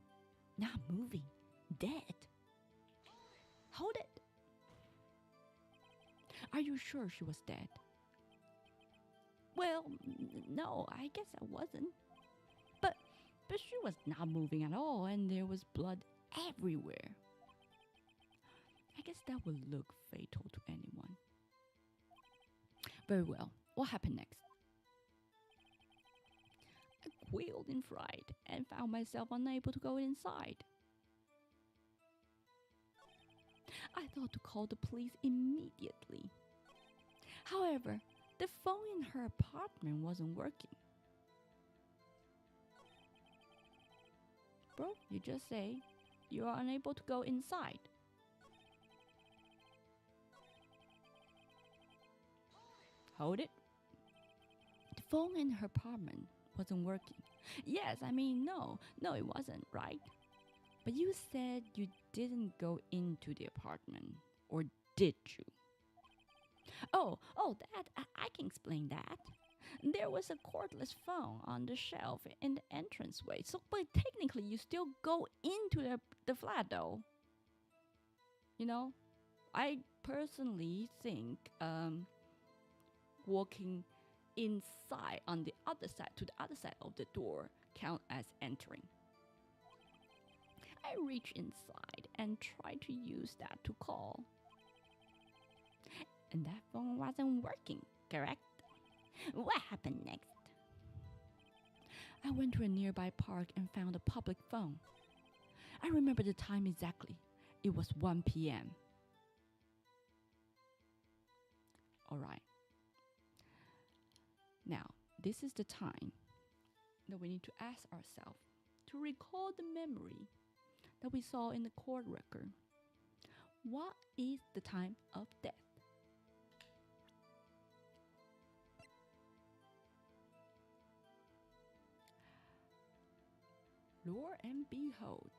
not moving, dead. Hold it. Are you sure she was dead? Well, no, I guess I wasn't. But she was not moving at all, and there was blood everywhere. I guess that would look fatal to anyone. Very well. What happened next? I quailed in fright and found myself unable to go inside. I thought to call the police immediately. However, The phone in her apartment wasn't working. Bro, you just say you are unable to go inside. Hold it. The phone in her apartment wasn't working. Yes, I mean, no, it wasn't, right? But you said you didn't go into the apartment, or did you? Oh, that, I can explain that. There was a cordless phone on the shelf in the entranceway, so but technically you still go into the flat though. You know, I personally think walking inside on the other side to the other side of the door count as entering. I reach inside and try to use that to call. And that phone wasn't working, correct? What happened next? I went to a nearby park and found a public phone. I remember the time exactly. It was 1 p.m. Alright. Now, this is the time that we need to ask ourselves to recall the memory that we saw in the court record. What is the time of death? Lo and behold,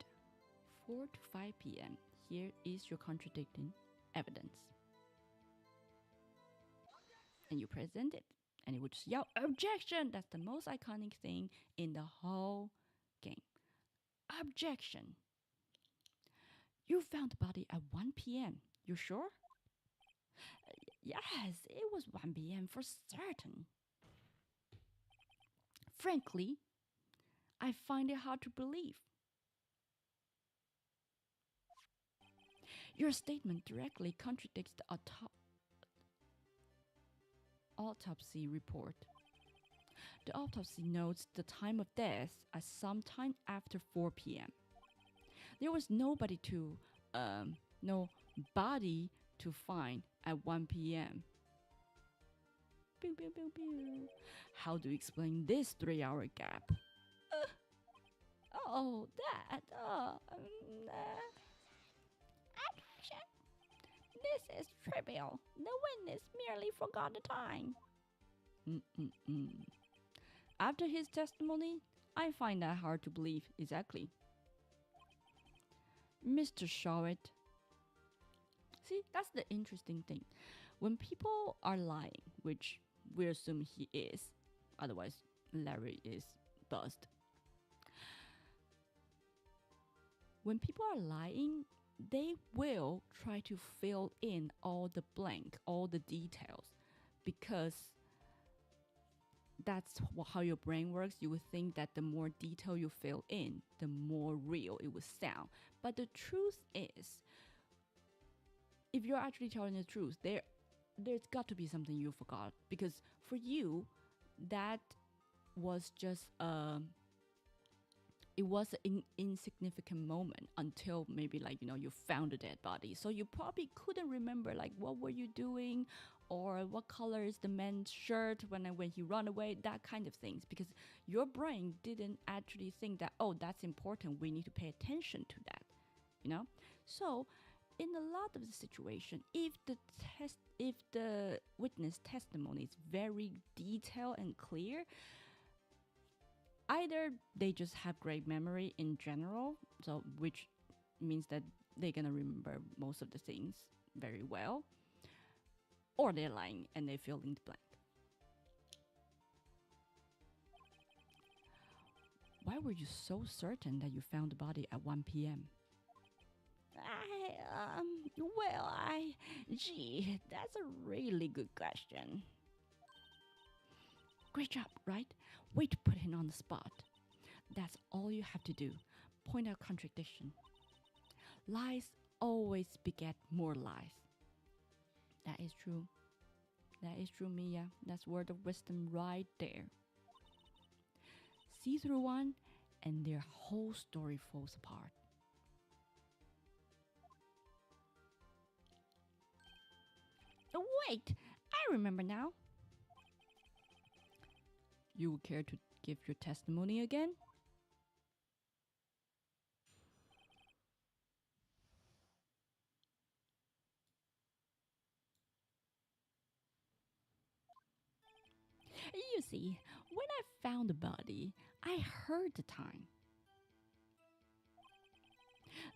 4 to 5 p.m. Here is your contradicting evidence. And you present it, and it would just yell, objection! That's the most iconic thing in the whole game. Objection! You found the body at 1 p.m. You sure? Yes, it was 1 p.m. for certain. Frankly, I find it hard to believe. Your statement directly contradicts the autopsy report. The autopsy notes the time of death as sometime after 4 p.m. There was no body to find at 1 p.m. Pew, pew, pew, pew. How do you explain this 3-hour gap? Action. This is trivial. The witness merely forgot the time. After his testimony, I find that hard to believe. Exactly. Mr. Shawit. See, that's the interesting thing. When people are lying, which we assume he is, otherwise Larry is buzzed. When people are lying, they will try to fill in all the blank, all the details, because that's how your brain works. You would think that the more detail you fill in, the more real it would sound. But the truth is, if you're actually telling the truth, there's got to be something you forgot, because for you, that was just it was an insignificant moment until maybe you found a dead body. So you probably couldn't remember what were you doing, or what color is the man's shirt when he ran away, that kind of things, because your brain didn't actually think that, oh, that's important, we need to pay attention to that, So in a lot of the situation, if the witness testimony is very detailed and clear, either they just have great memory in general, so which means that they're gonna remember most of the things very well, or they're lying and they fill in the blank. Why were you so certain that you found the body at 1 p.m.? Gee, that's a really good question. Great job, right? Way to put him on the spot. That's all you have to do. Point out contradiction. Lies always beget more lies. That is true. That is true, Mia. That's word of wisdom right there. See through one, and their whole story falls apart. Wait, I remember now. You would care to give your testimony again? You see, when I found the body, I heard the time.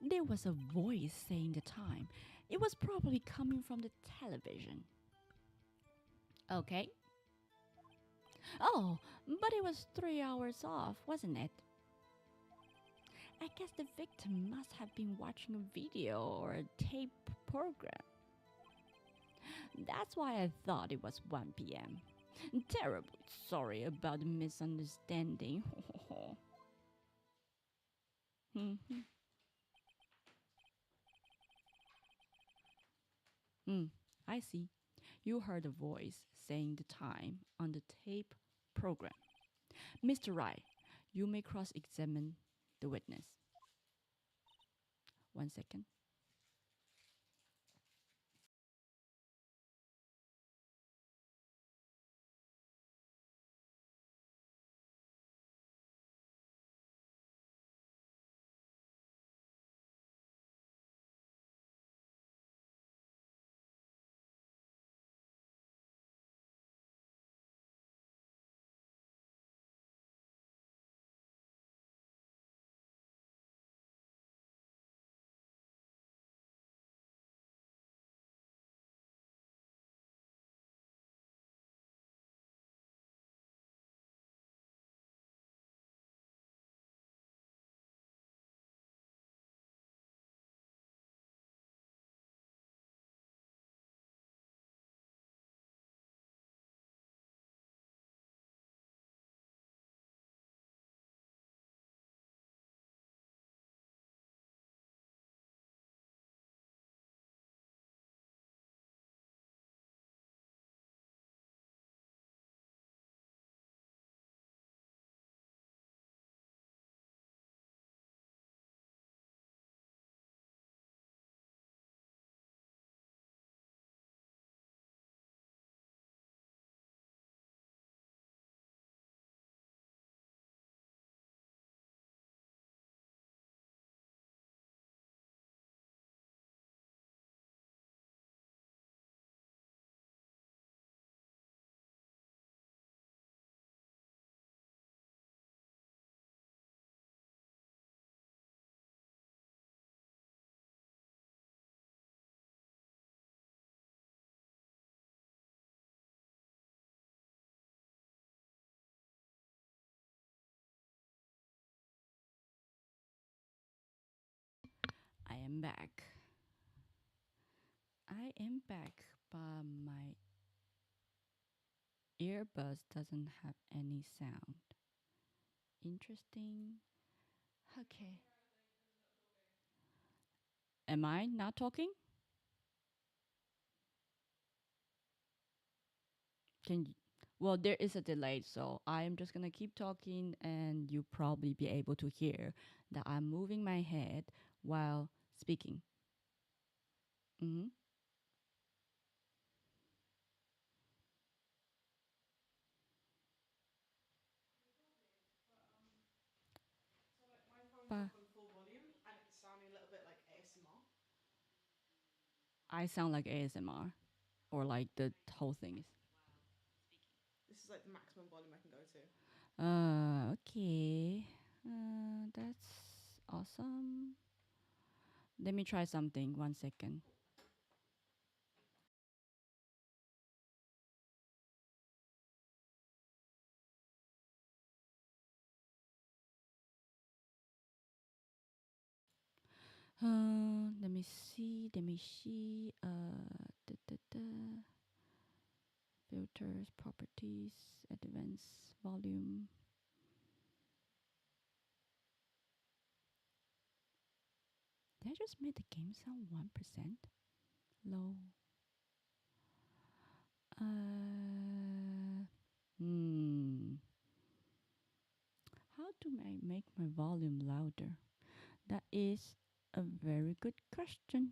There was a voice saying the time. It was probably coming from the television. Okay. Oh, but it was 3 hours off, wasn't it? I guess the victim must have been watching a video or a tape program. That's why I thought it was 1 p.m. Terribly sorry about the misunderstanding. I see. You heard a voice saying the time on the tape program. Mr. Wright, you may cross examine the witness. 1 second. I am back. I am back, but my earbuds doesn't have any sound. Interesting. Okay. Am I not talking? Can you, well, there is a delay, so I am just gonna keep talking, and you probably be able to hear that I'm moving my head while speaking. Mm-hmm. So like my phone's But up on full volume and it's sounding a little bit like ASMR. I sound like ASMR, or like the whole thing is. This is like the maximum volume I can go to. Okay. That's awesome. Let me try something. 1 second. Let me see. Let me see. Da, da. Filters, properties, advanced volume. Did I just make the game sound 1% low? Uh, hmm. How do I make my volume louder? That is a very good question.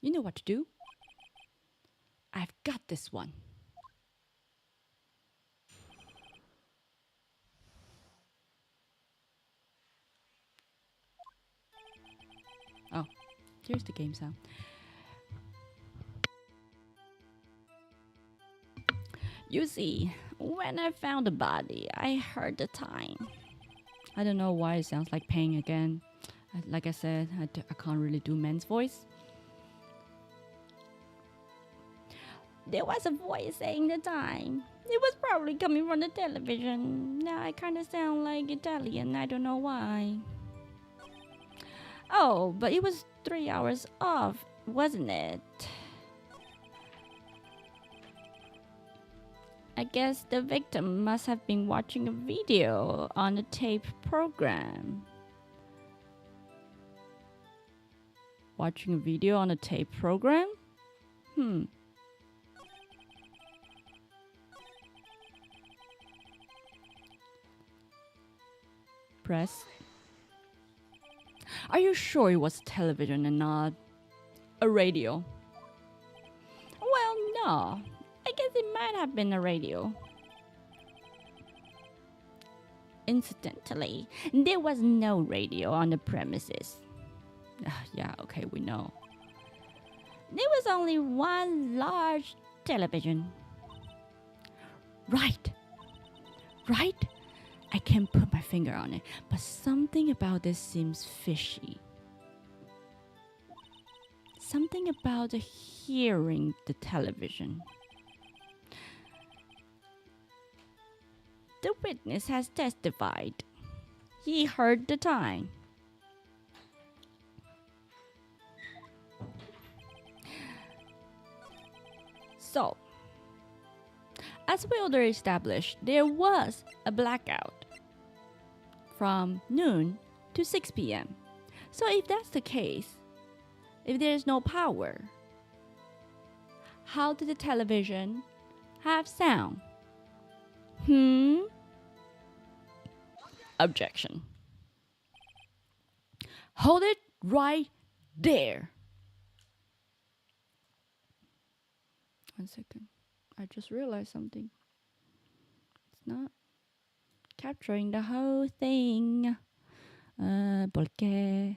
You know what to do? I've got this one. Oh, here's the game sound. You see, when I found the body, I heard the time. I don't know why it sounds like pain again. Like I said, I can't really do men's voice. There was a voice saying the time. It was probably coming from the television. Now I kind of sound like Italian. I don't know why. Oh, but it was 3 hours off, wasn't it? I guess the victim must have been watching a video on a tape program. Watching a video on a tape program? Press. Are you sure it was television and not a radio? Well, no. I guess it might have been a radio. Incidentally, there was no radio on the premises. Yeah, okay, we know. There was only one large television. Right. I can't put my finger on it, but something about this seems fishy. Something about hearing the television. The witness has testified. He heard the time. So, as we already established, there was a blackout from noon to 6 p.m. So if that's the case, if there is no power, how did the television have sound? Objection. Hold it right there. 1 second. I just realized something. It's not capturing the whole thing. 볼게.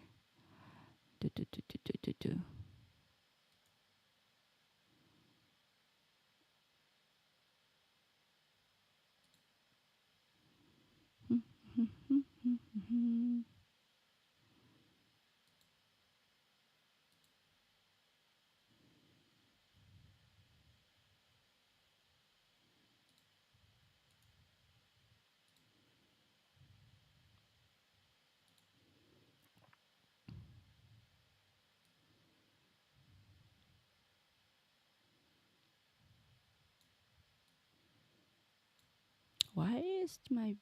Why is my...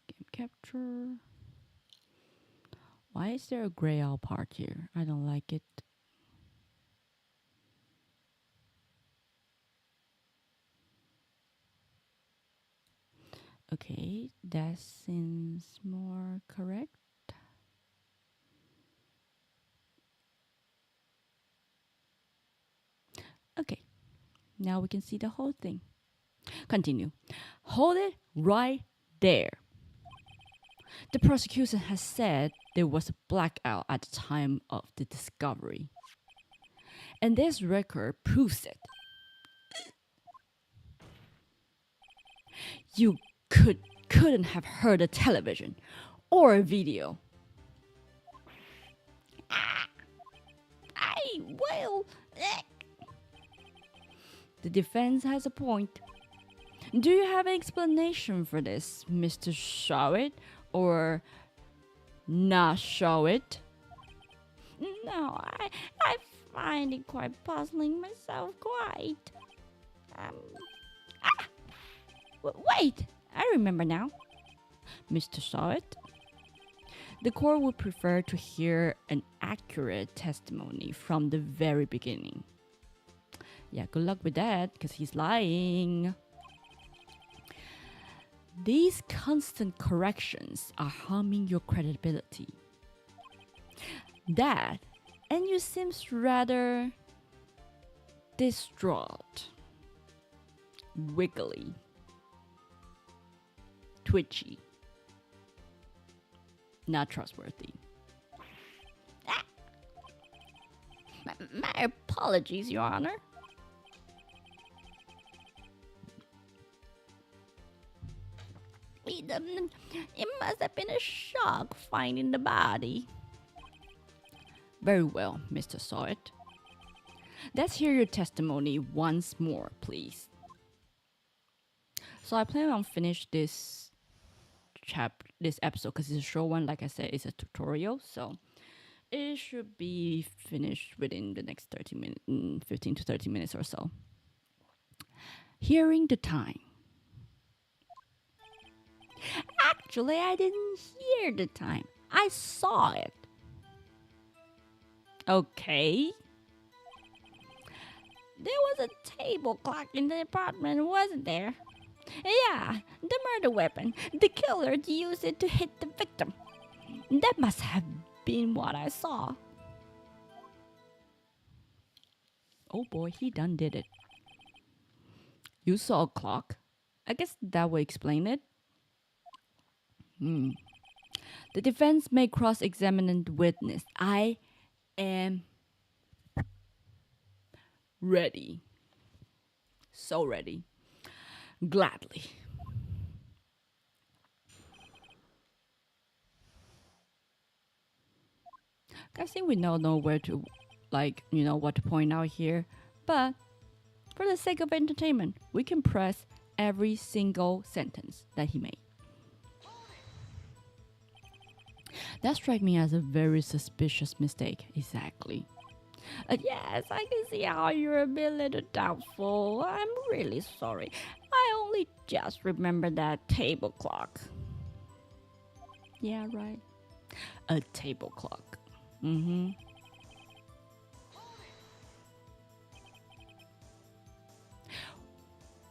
Game capture. Why is there a gray out part here? I don't like it. Okay, that seems more correct. Okay, now we can see the whole thing. Continue. Hold it right there. The prosecution has said there was a blackout at the time of the discovery. And this record proves it. You couldn't have heard a television or a video. The defense has a point. Do you have an explanation for this, Mr. Shawit, or not Shawit? No, I find it quite puzzling myself, quite. Wait, I remember now. Mr. Shawit, The court would prefer to hear an accurate testimony from the very beginning. Yeah, good luck with that, because he's lying. These constant corrections are harming your credibility. That, and you seems rather distraught, wiggly, twitchy, not trustworthy. Ah! My apologies, Your Honor. It must have been a shock finding the body. Very well, Mr. Sawit. Let's hear your testimony once more, please. So I plan on finish this episode because it's a short one. Like I said, it's a tutorial, so it should be finished within the next 15 to 30 minutes or so. Hearing the time. Actually, I didn't hear the time. I saw it. Okay. There was a table clock in the apartment, wasn't there? Yeah, the murder weapon. The killer used it to hit the victim. That must have been what I saw. Oh boy, he done did it. You saw a clock? I guess that would explain it. The defense may cross-examine the witness. I am ready. So ready. Gladly. I think we now know where to, what to point out here. But for the sake of entertainment, we can press every single sentence that he made. That strikes me as a very suspicious mistake. Exactly. Yes, I can see how you're a bit little doubtful. I'm really sorry. I only just remembered that table clock. Yeah, right. A table clock.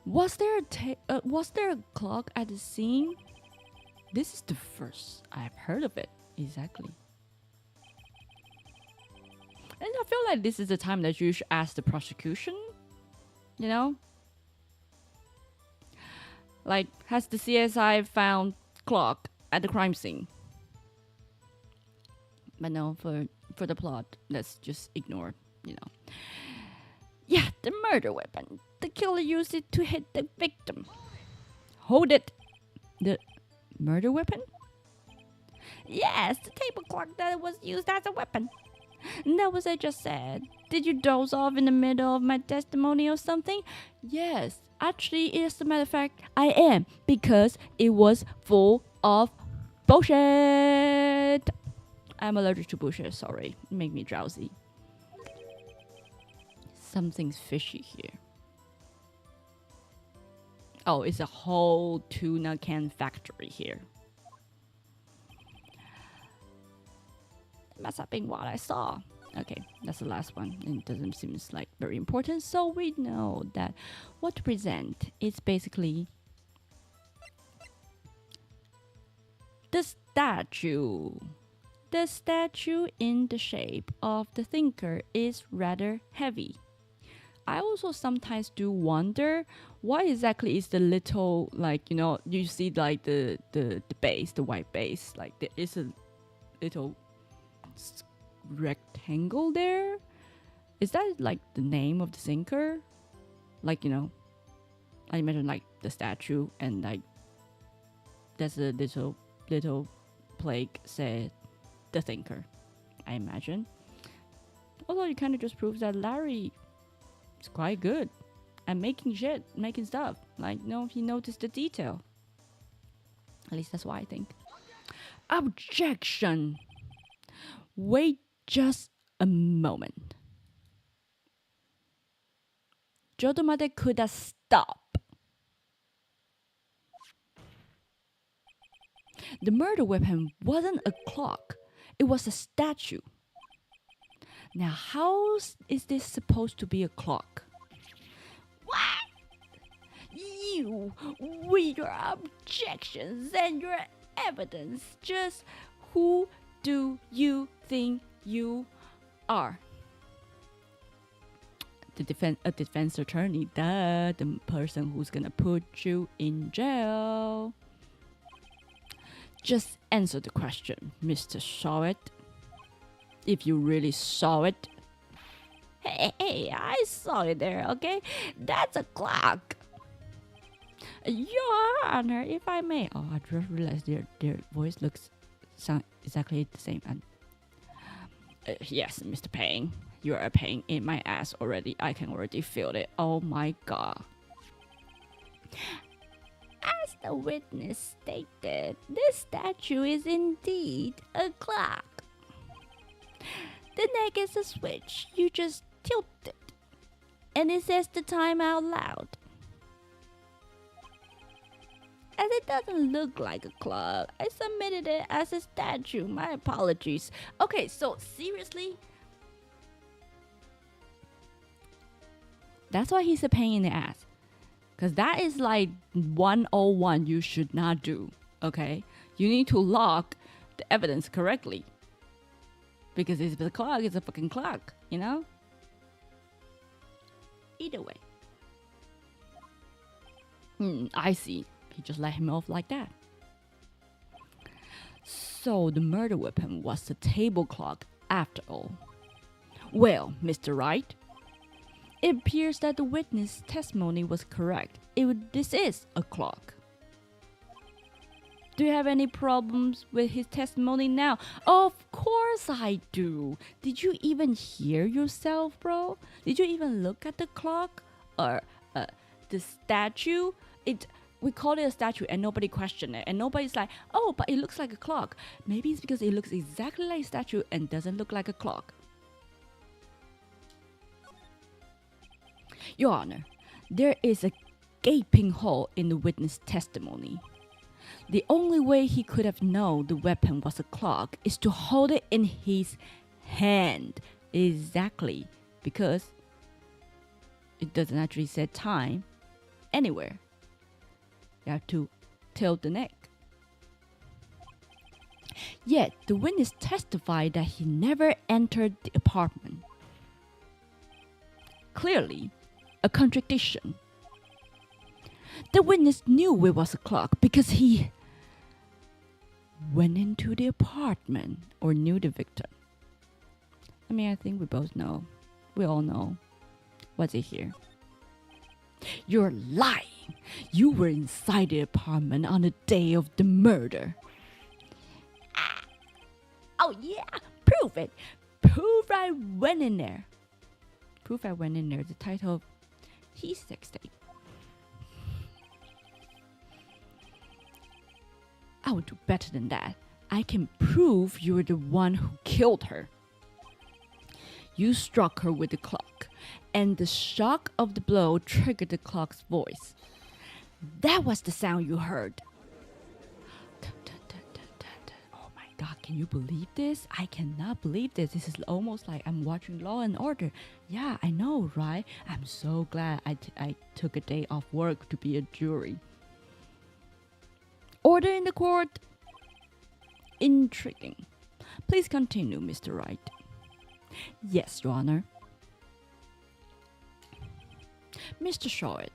Was there a clock at the scene? This is the first I've heard of it. Exactly. And I feel like this is the time that you should ask the prosecution, you know? Like, has the CSI found clock at the crime scene? But no, for the plot, let's just ignore, Yeah, the murder weapon. The killer used it to hit the victim. Hold it. The murder weapon? Yes, the table clock that was used as a weapon. That was I just said. Did you doze off in the middle of my testimony or something? Yes, actually, as a matter of fact, I am, because it was full of bullshit. I'm allergic to bullshit, sorry. It made me drowsy. Something's fishy here. Oh, it's a whole tuna can factory here. Must have been what I saw. Okay, that's the last one. It doesn't seem like very important, so we know that what to present is basically the statue. The statue in the shape of the thinker is rather heavy. I also sometimes do wonder what exactly is the little, you see like the base, the white base, like there is a little rectangle there. Is that like the name of the thinker? I imagine like the statue and like there's a little plaque said the thinker, I imagine. Although it kind of just proves that Larry is quite good at making stuff. He noticed the detail. At least that's what I think. Objection! Wait just a moment. Chotto kudaSTOP. The murder weapon wasn't a clock, it was a statue. Now, how is this supposed to be a clock? What? You, with your objections and your evidence, just who do you think you are? A defense attorney, the person who's gonna put you in jail. Just answer the question, Mr. Saw It. If you really saw it. Hey, I saw it there, okay? That's a clock. Your Honor, if I may. Oh, I just realized their voice sound exactly the same. And yes, Mr. Payne, you are a pain in my ass already. I can already feel it. Oh my god. As the witness stated, this statue is indeed a clock. The neck is a switch. You just tilt it, and it says the time out loud. As it doesn't look like a clock, I submitted it as a statue. My apologies. Okay, so seriously? That's why he's a pain in the ass. Because that is like 101 you should not do, okay? You need to log the evidence correctly. Because if it's a clock, it's a fucking clock, you know? Either way. I see. He just let him off like that. So the murder weapon was the table clock after all. Well, Mr. Wright, it appears that the witness' testimony was correct. This is a clock. Do you have any problems with his testimony now? Of course I do. Did you even hear yourself, bro? Did you even look at the clock? Or the statue? We call it a statue and nobody questioned it. And nobody's like, oh, but it looks like a clock. Maybe it's because it looks exactly like a statue and doesn't look like a clock. Your Honor, there is a gaping hole in the witness' testimony. The only way he could have known the weapon was a clock is to hold it in his hand. Exactly. Because it doesn't actually say time anywhere. You have to tilt the neck. Yet, the witness testified that he never entered the apartment. Clearly, a contradiction. The witness knew it was a clock because he went into the apartment or knew the victim. I mean, I think we both know. We all know. What's it here? You're lying. You were inside the apartment on the day of the murder. Oh yeah, prove it. Prove I went in there. Prove I went in there. The title of his sex tape. I will do better than that. I can prove you were the one who killed her. You struck her with the clock, and the shock of the blow triggered the clock's voice. That was the sound you heard. Oh my god, can you believe this? I cannot believe this. This is almost like I'm watching Law and Order. Yeah, I know, right? I'm so glad I took a day off work to be a jury. Order in the court. Intriguing. Please continue, Mr. Wright. Yes, Your Honor. Mr. Short,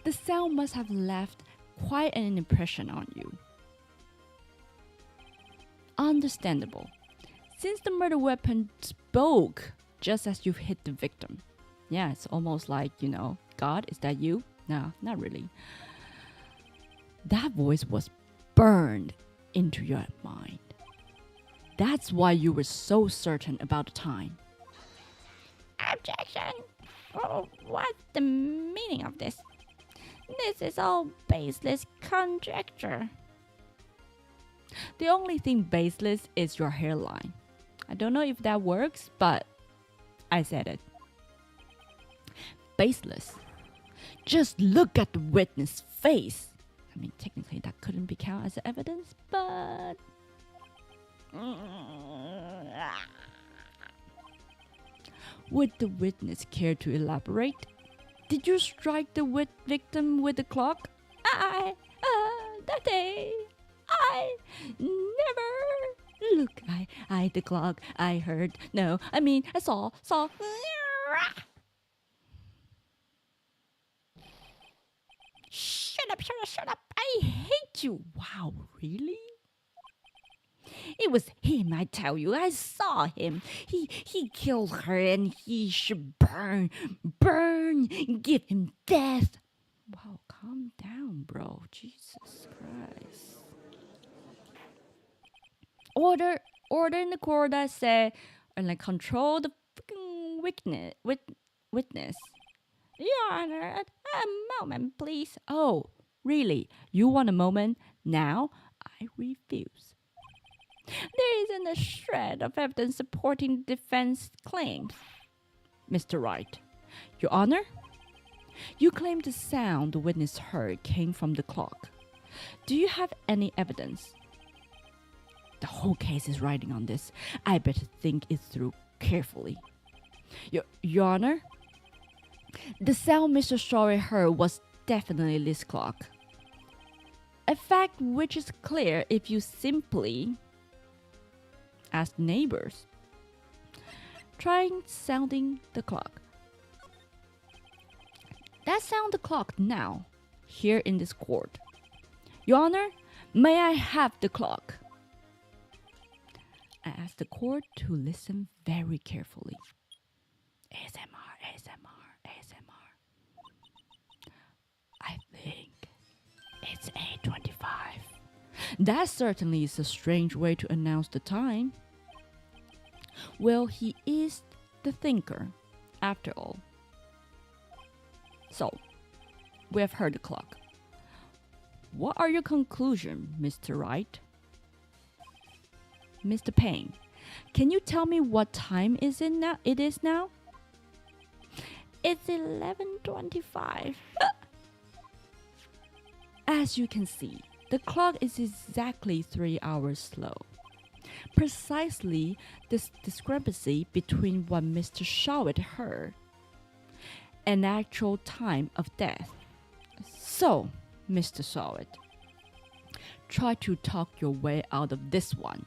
the sound must have left quite an impression on you. Understandable, since the murder weapon spoke just as you hit the victim. Yeah, it's almost like, God, is that you? No, not really. That voice was burned into your mind. That's why you were so certain about the time. Objection! Oh, what's the meaning of this? This is all baseless conjecture. The only thing baseless is your hairline. I don't know if that works, but I said it. Baseless. Just look at the witness' face. I mean, technically that couldn't be counted as evidence, but... Would the witness care to elaborate? Did you strike the victim with the clock? That day, I never... Look, I, the clock, I heard, no, I mean, I saw. Shut up, I hate you. Wow, really? It was him, I tell you. I saw him. He killed her and he should burn. Give him death. Wow, calm down, bro. Jesus Christ. Order in the court, I say, and like control the freaking witness. Your Honor, a moment, please. Oh, really? You want a moment? Now? I refuse. There isn't a shred of evidence supporting the defense claims. Mr. Wright, Your Honor, you claim the sound the witness heard came from the clock. Do you have any evidence? The whole case is riding on this. I better think it through carefully. Your Honor, the sound Mr. Shawit heard was definitely this clock. A fact which is clear if you simply ask neighbors. Trying sounding the clock. Let's sound the clock now, here in this court. Your Honor, may I have the clock? I ask the court to listen very carefully. ASMR. I think it's 8:25. That certainly is a strange way to announce the time. Well, he is the thinker, after all. So, we have heard the clock. What are your conclusions, Mr. Wright? Mr. Payne, can you tell me what time it is now? It's 11:25. As you can see, the clock is exactly 3 hours slow. Precisely this discrepancy between what Mr. Shawit heard and actual time of death. So, Mr. Shawit, try to talk your way out of this one.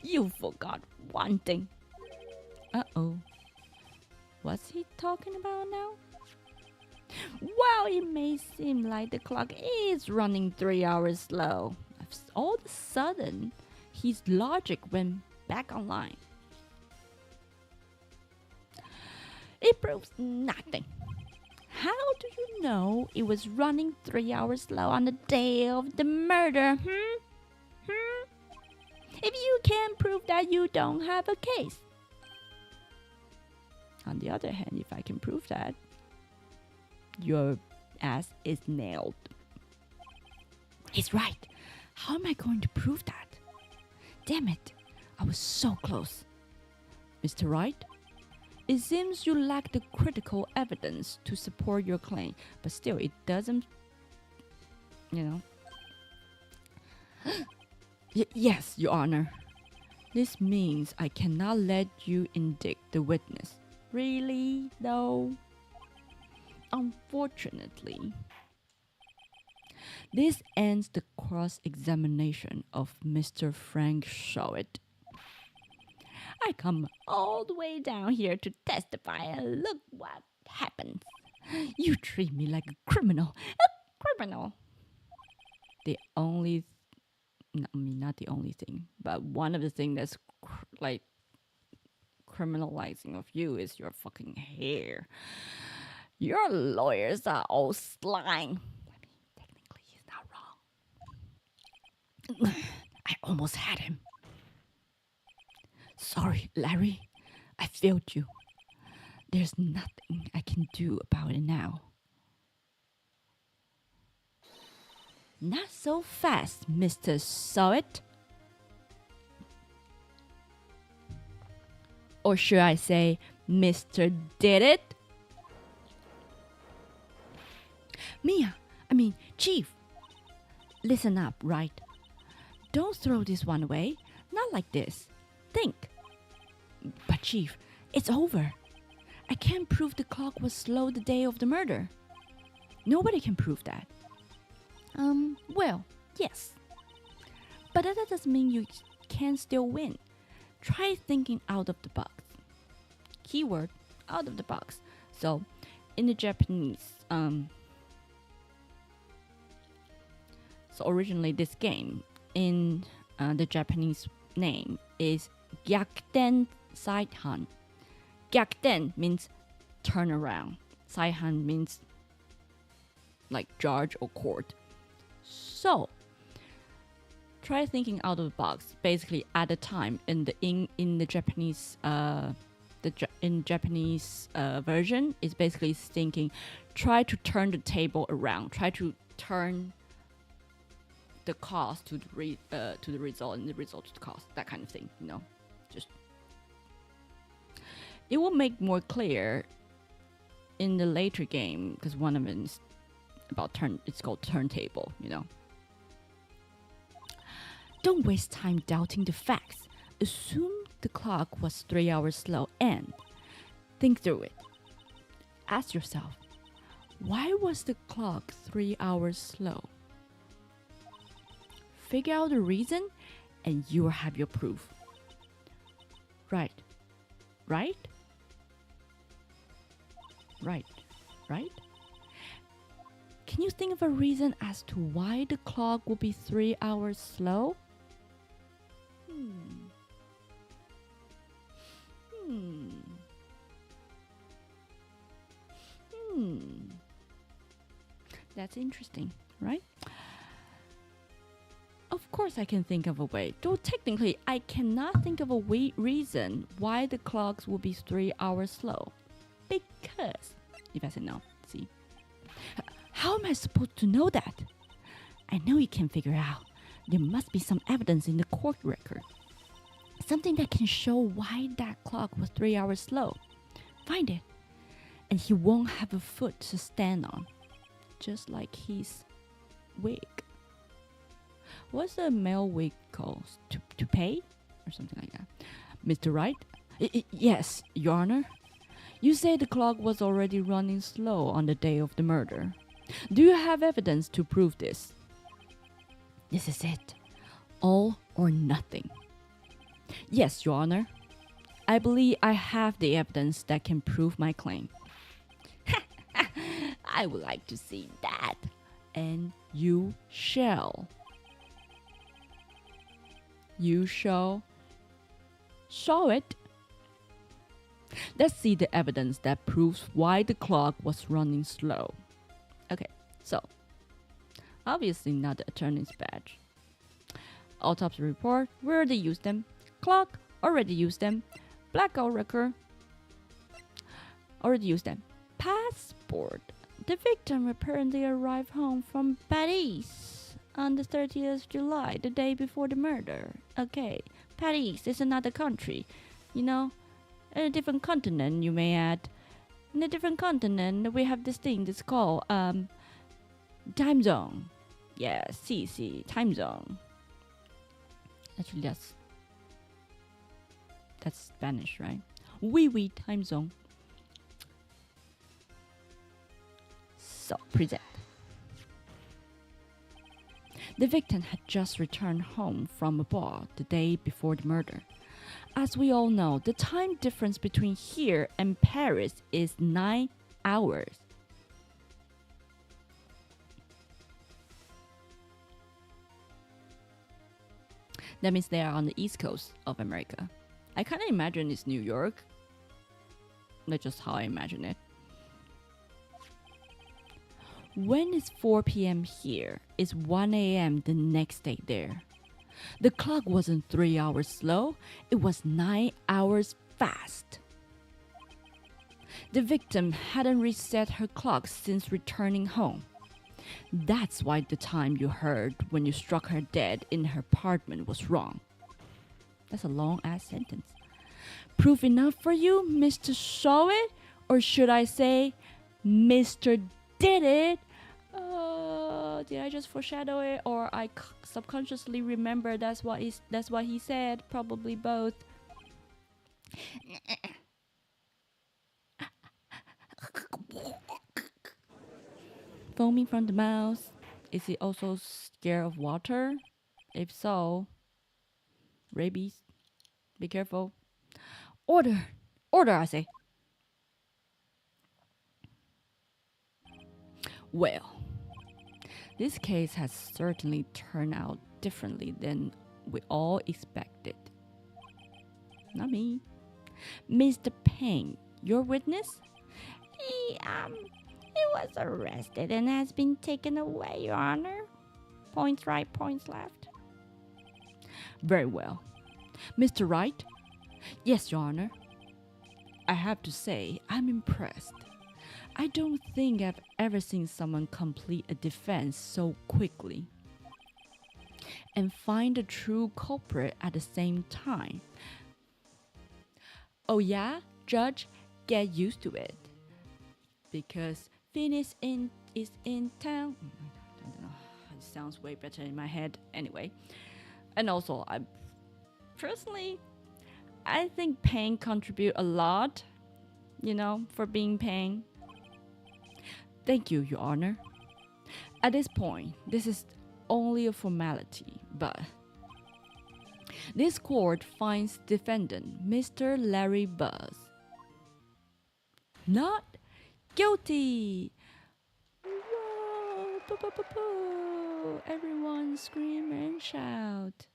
You forgot one thing. Uh-oh. What's he talking about now? Well, it may seem like the clock is running 3 hours slow. All of a sudden, his logic went back online. It proves nothing. How do you know it was running 3 hours slow on the day of the murder? If you can't prove that, you don't have a case. On the other hand, if I can prove that, your ass is nailed. He's right. How am I going to prove that? Damn it, I was so close. Mr. Wright, it seems you lack the critical evidence to support your claim, but still it doesn't, Yes, Your Honor. This means I cannot let you indict the witness. Really, though? Unfortunately, this ends the cross-examination of Mr. Frank Shawit. I come all the way down here to testify, and look what happens. You treat me like a criminal. Not the only thing, but one of the things that's criminalizing of you is your fucking hair. Your lawyers are all slime. Technically, he's not wrong. I almost had him. Sorry, Larry. I failed you. There's nothing I can do about it now. Not so fast, Mr. Shawit. Or should I say, Mr. Did It? Chief, listen up, Wright. Don't throw this one away. Not like this. Think. But Chief, it's over. I can't prove the clock was slow the day of the murder. Nobody can prove that. Well, yes. But that doesn't mean you can still win. Try thinking out of the box. Keyword, out of the box. So, in the Japanese, so originally this game, in the Japanese name is Gyakuten Saihan. Gyakuten means turn around. Saihan means like judge or court. So try thinking out of the box. Basically, at the time in the Japanese Japanese version, is basically thinking, try to turn the table around. Try to turn the cause to the result, and the result to the cause. That kind of thing, you know. Just it will make more clear in the later game, because one of them is about it's called turntable, you know. Don't waste time doubting the facts. Assume the clock was 3 hours slow and think through it. Ask yourself, why was the clock 3 hours slow? Figure out the reason and you will have your proof. Right? Can you think of a reason as to why the clock will be 3 hours slow? That's interesting, right? Of course I can think of a way. Though technically I cannot think of a reason why the clocks will be 3 hours slow. Because, if I say no, see. How am I supposed to know that? I know you can figure out. There must be some evidence in the court record. Something that can show why that clock was 3 hours slow. Find it. And he won't have a foot to stand on. Just like his wig. What's the male wig called? To pay? Or something like that. Mr. Wright? Yes, Your Honor. You say the clock was already running slow on the day of the murder. Do you have evidence to prove this? This is it. All or nothing. Yes, Your Honor. I believe I have the evidence that can prove my claim. I would like to see that. And you shall. You shall show it. Let's see the evidence that proves why the clock was running slow. Okay, so obviously not the attorney's badge. Autopsy report, we already used them. Clock, already used them. Blackout record, already used them. Passport, the victim apparently arrived home from Paris on the 30th July, the day before the murder. Okay, Paris is another country, you know, in a different continent, you may add. In a different continent, we have this thing that's called time zone. Yeah, see, time zone. Actually, that's Spanish, right? Oui, time zone. So, present. The victim had just returned home from a bar the day before the murder. As we all know, the time difference between here and Paris is 9 hours. That means they are on the east coast of America. I kind of imagine it's New York. That's just how I imagine it. When it's 4 p.m. here, it's 1 a.m. the next day there. The clock wasn't 3 hours slow, it was 9 hours fast. The victim hadn't reset her clock since returning home. That's why the time you heard when you struck her dead in her apartment was wrong. That's a long-ass sentence. Proof enough for you, Mr. Show It? Or should I say, Mr. Did It? Did I just foreshadow it, or I subconsciously remember that's what he said? Probably both. Foaming from the mouth. Is it also scared of water? If so, rabies. Be careful. Order! Order, I say. Well, this case has certainly turned out differently than we all expected. Not me. Mr. Payne, your witness? He was arrested and has been taken away, Your Honor. Points right, points left. Very well. Mr. Wright? Yes, Your Honor. I have to say, I'm impressed. I don't think I've ever seen someone complete a defense so quickly and find the true culprit at the same time. Oh yeah, Judge, get used to it. Because Phoenix is in town. I don't know. It sounds way better in my head anyway. And also, I think Payne contribute a lot, for being Payne. Thank you, Your Honor. At this point, this is only a formality, but this court finds defendant Mr. Larry Buzz not guilty. Whoa, boo, boo, boo, boo. Everyone scream and shout.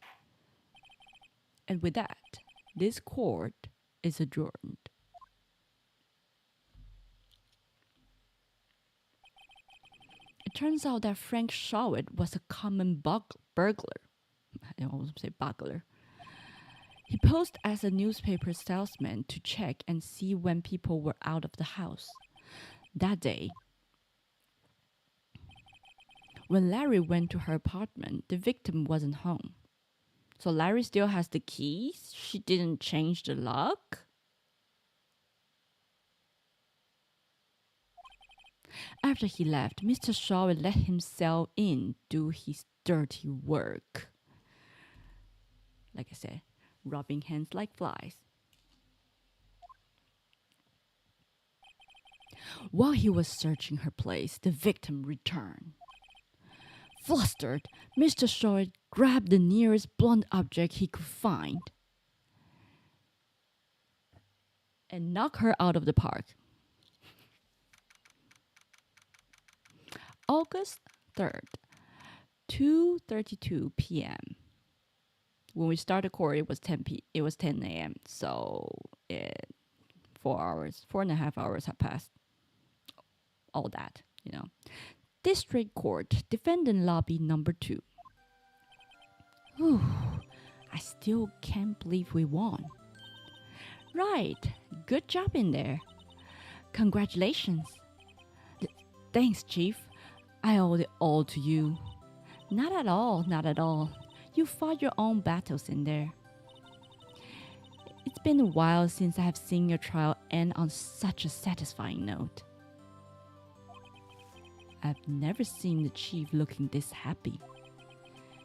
And with that, this court is adjourned. It turns out that Frank Shawit was a common burglar. I almost say burglar. He posed as a newspaper salesman to check and see when people were out of the house. That day, when Larry went to her apartment, the victim wasn't home. So Larry still has the keys? She didn't change the lock? After he left, Mr. Shaw let himself in do his dirty work. Like I said, rubbing hands like flies. While he was searching her place, the victim returned. Flustered, Mr. Shaw grabbed the nearest blunt object he could find and knocked her out of the park. August 3rd, 2:32 p.m. When we started court, it was 10 a.m. So 4.5 hours have passed. All that, District Court, Defendant Lobby number 2. Whew, I still can't believe we won. Right, good job in there. Congratulations. Thanks, Chief. I owe it all to you. Not at all, not at all. You fought your own battles in there. It's been a while since I have seen your trial end on such a satisfying note. I've never seen the chief looking this happy.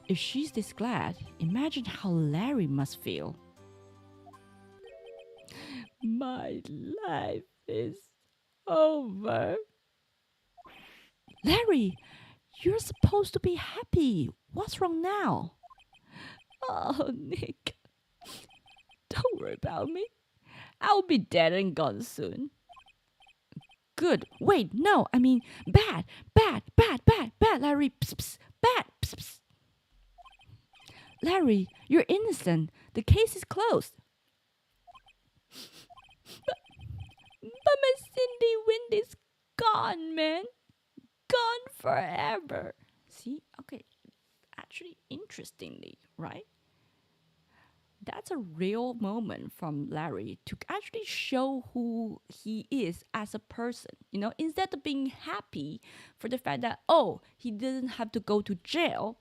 If she's this glad, imagine how Larry must feel. My life is over. Larry, you're supposed to be happy. What's wrong now? Oh, Nick. Don't worry about me. I'll be dead and gone soon. Good. Wait, no, I mean bad, Larry. Psst, psst, bad. Psst, psst. Larry, you're innocent. The case is closed. But my Cindy Wind is gone, man. Gone forever. See? Okay. Actually, interestingly, right? That's a real moment from Larry to actually show who he is as a person. Instead of being happy for the fact that, he didn't have to go to jail,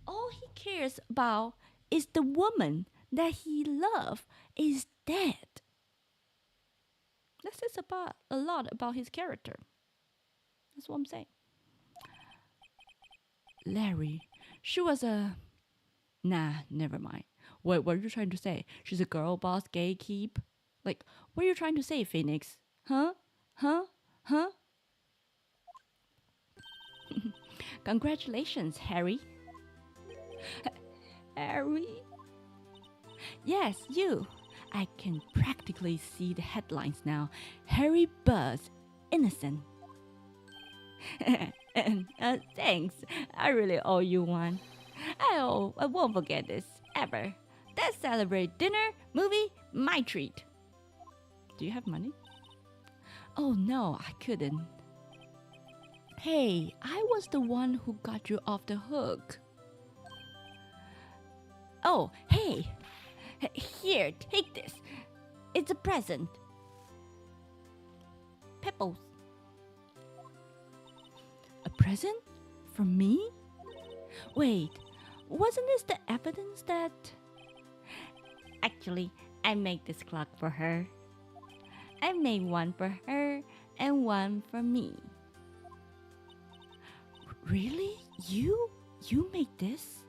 all he cares about is the woman that he loved is dead. That says a lot about his character. That's what I'm saying. Larry, she was a. Nah, never mind. What are you trying to say? She's a girl boss gatekeep? Like, what are you trying to say, Phoenix? Huh? Huh? Huh? Congratulations, Harry. Harry? Yes, you. I can practically see the headlines now. Harry Buzz, innocent. And thanks. I really owe you one. I won't forget this ever. Let's celebrate dinner, movie, my treat. Do you have money? Oh no, I couldn't. Hey, I was the one who got you off the hook. Oh, hey. Here, take this. It's a present. Pebbles. A present? From me? Wait, wasn't this the evidence that... Actually, I made this clock for her. I made one for her and one for me. Really? You? You made this?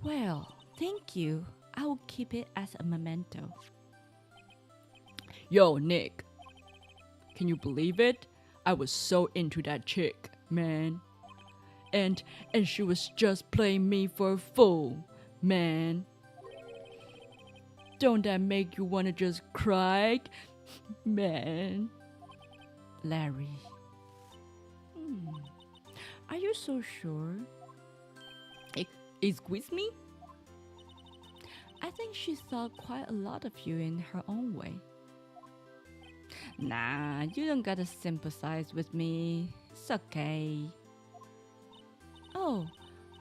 Well, thank you. I will keep it as a memento. Yo, Nick. Can you believe it? I was so into that chick, man. And she was just playing me for a fool, man. Don't that make you wanna just cry? Man. Larry. Are you so sure? Excuse me? I think she thought quite a lot of you in her own way. Nah, you don't gotta sympathize with me. It's okay. Oh,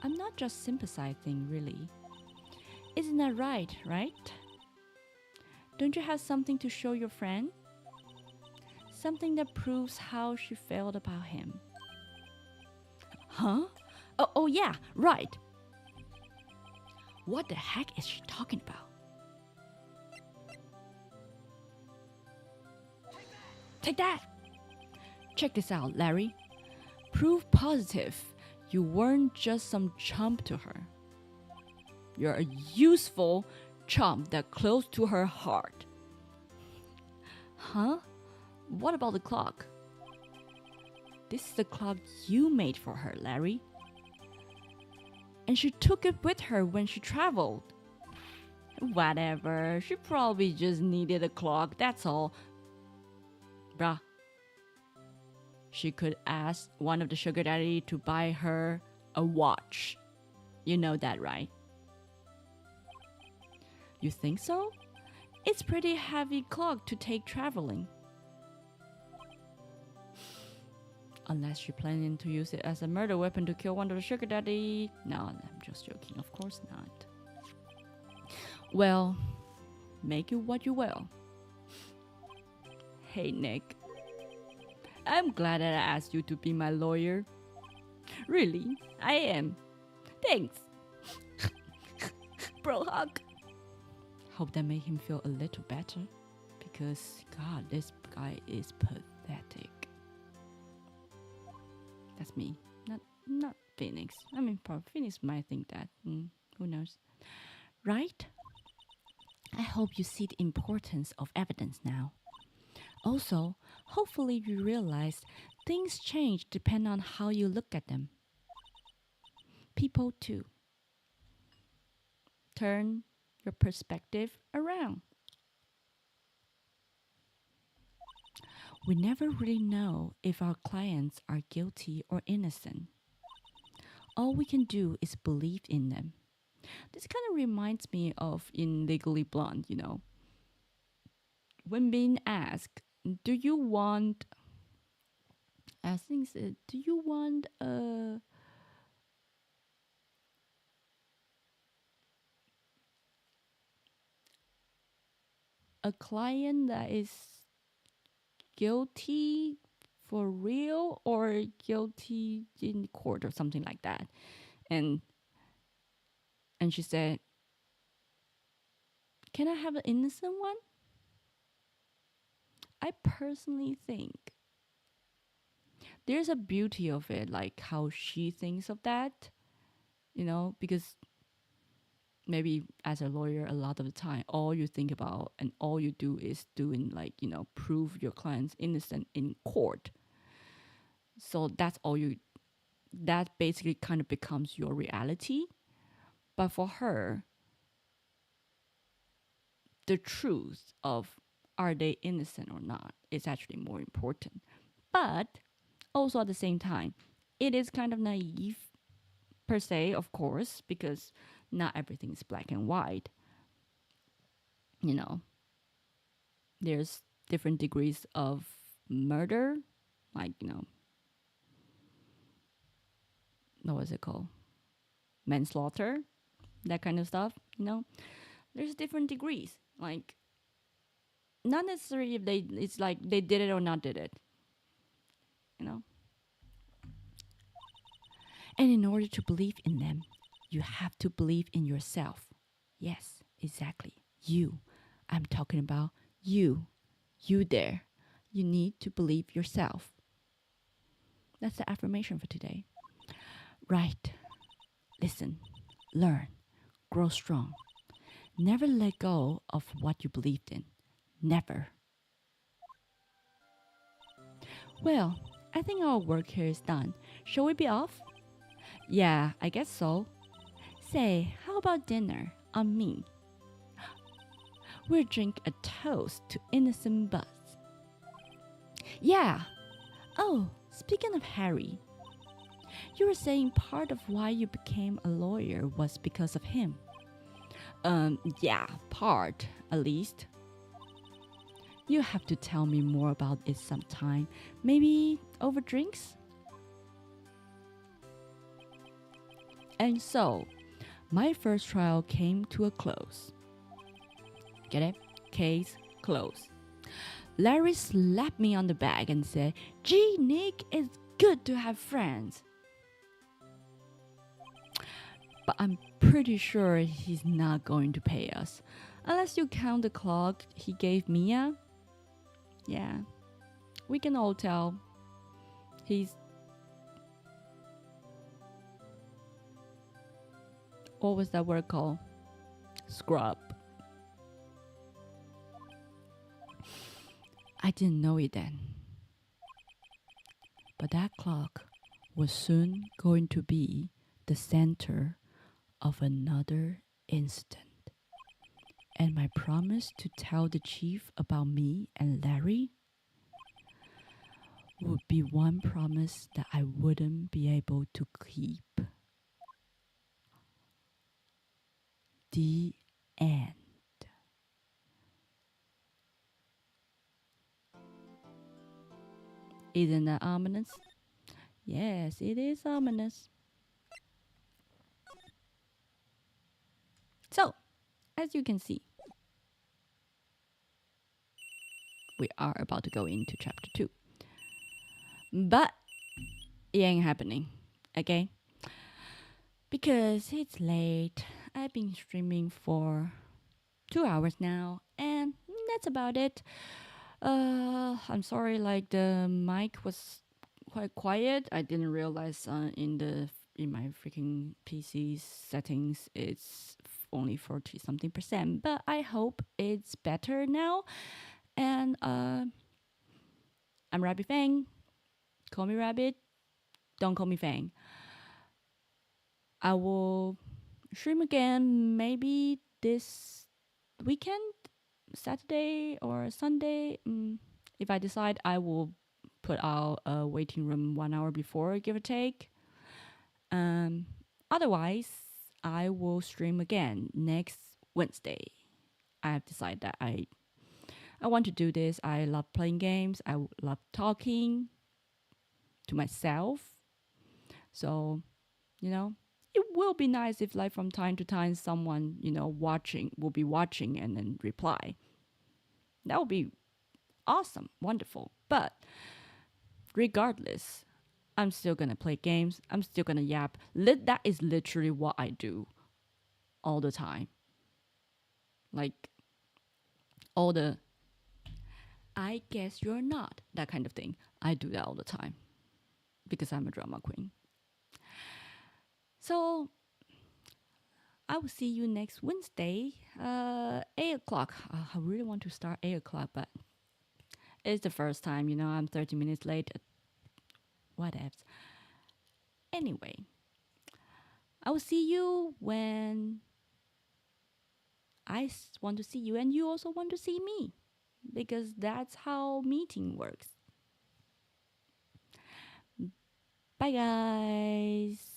I'm not just sympathizing, really. Isn't that right? Don't you have something to show your friend? Something that proves how she felt about him. Huh? Oh yeah, right. What the heck is she talking about? Take that! Check this out, Larry. Proof positive you weren't just some chump to her. You're a useful chump that close to her heart. Huh? What about the clock? This is the clock you made for her, Larry. And she took it with her when she traveled. Whatever, she probably just needed a clock, that's all. Bruh. She could ask one of the sugar daddy to buy her a watch. You know that, right? You think so? It's pretty heavy clock to take traveling. Unless you're planning to use it as a murder weapon to kill one of the sugar daddy. No, I'm just joking. Of course not. Well, make it what you will. Hey, Nick. I'm glad that I asked you to be my lawyer. Really, I am. Thanks. Bro hug. Hope that made him feel a little better. Because, God, this guy is pathetic. That's me. Not Phoenix. I mean, probably Phoenix might think that. Who knows? Right? I hope you see the importance of evidence now. Also, hopefully you realize things change depending on how you look at them. People too. Turn your perspective around. We never really know if our clients are guilty or innocent. All we can do is believe in them. This kind of reminds me of in Legally Blonde, you know. When being asked, do you want a client that is guilty for real or guilty in court or something like that? And she said, can I have an innocent one? I personally think there's a beauty of it, like how she thinks of that, because maybe as a lawyer, a lot of the time, all you think about and all you do is doing like, prove your client's innocent in court. So that basically kind of becomes your reality. But for her, the truth of are they innocent or not is actually more important. But also at the same time, it is kind of naive per se, of course, because not everything is black and white. You know, there's different degrees of murder, like, what was it called? Manslaughter, that kind of stuff, There's different degrees. Like, not necessarily if it's like they did it or not did it, you know? And in order to believe in them, you have to believe in yourself. Yes, exactly. You. I'm talking about you. You there. You need to believe yourself. That's the affirmation for today. Right. Listen, learn, grow strong. Never let go of what you believed in. Never. Well, I think our work here is done. Shall we be off? Yeah, I guess so. Say, how about dinner on me? We'll drink a toast to innocent Buzz. Yeah. Oh, speaking of Harry, you were saying part of why you became a lawyer was because of him. Yeah, part, at least. You have to tell me more about it sometime. Maybe over drinks? And so, my first trial came to a close. Get it? Case closed. Larry slapped me on the back and said, "Gee, Nick, it's good to have friends." But I'm pretty sure he's not going to pay us. Unless you count the clock he gave Mia. Yeah, we can all tell he's... What was that word called? Scrub. I didn't know it then. But that clock was soon going to be the center of another incident. And my promise to tell the chief about me and Larry would be one promise that I wouldn't be able to keep. The end. Isn't that ominous? Yes, it is ominous. So, as you can see, we are about to go into chapter 2. But it ain't happening, okay? Because it's late. I've been streaming for 2 hours now, and that's about it. I'm sorry, like the mic was quite quiet. I didn't realize in my freaking PC settings it's only 40 something percent, but I hope it's better now. And I'm Rabbit Fang. Call me Rabbit. Don't call me Fang. I will stream again maybe this weekend, Saturday or Sunday. If I decide, I will put out a waiting room 1 hour before, give or take. Otherwise, I will stream again next Wednesday. I have decided that I want to do this. I love playing games. I love talking to myself. So, it will be nice if like from time to time someone, will be watching and then reply. That would be awesome, wonderful. But regardless, I'm still gonna play games. I'm still gonna yap. That is literally what I do all the time. Like all the "I guess you're not" that kind of thing. I do that all the time. because I'm a drama queen. So I will see you next Wednesday, 8 o'clock. I really want to start 8 o'clock, but it's the first time, I'm 30 minutes late. Whatever. Anyway, I will see you when I want to see you, and you also want to see me, because that's how meeting works. Bye, guys.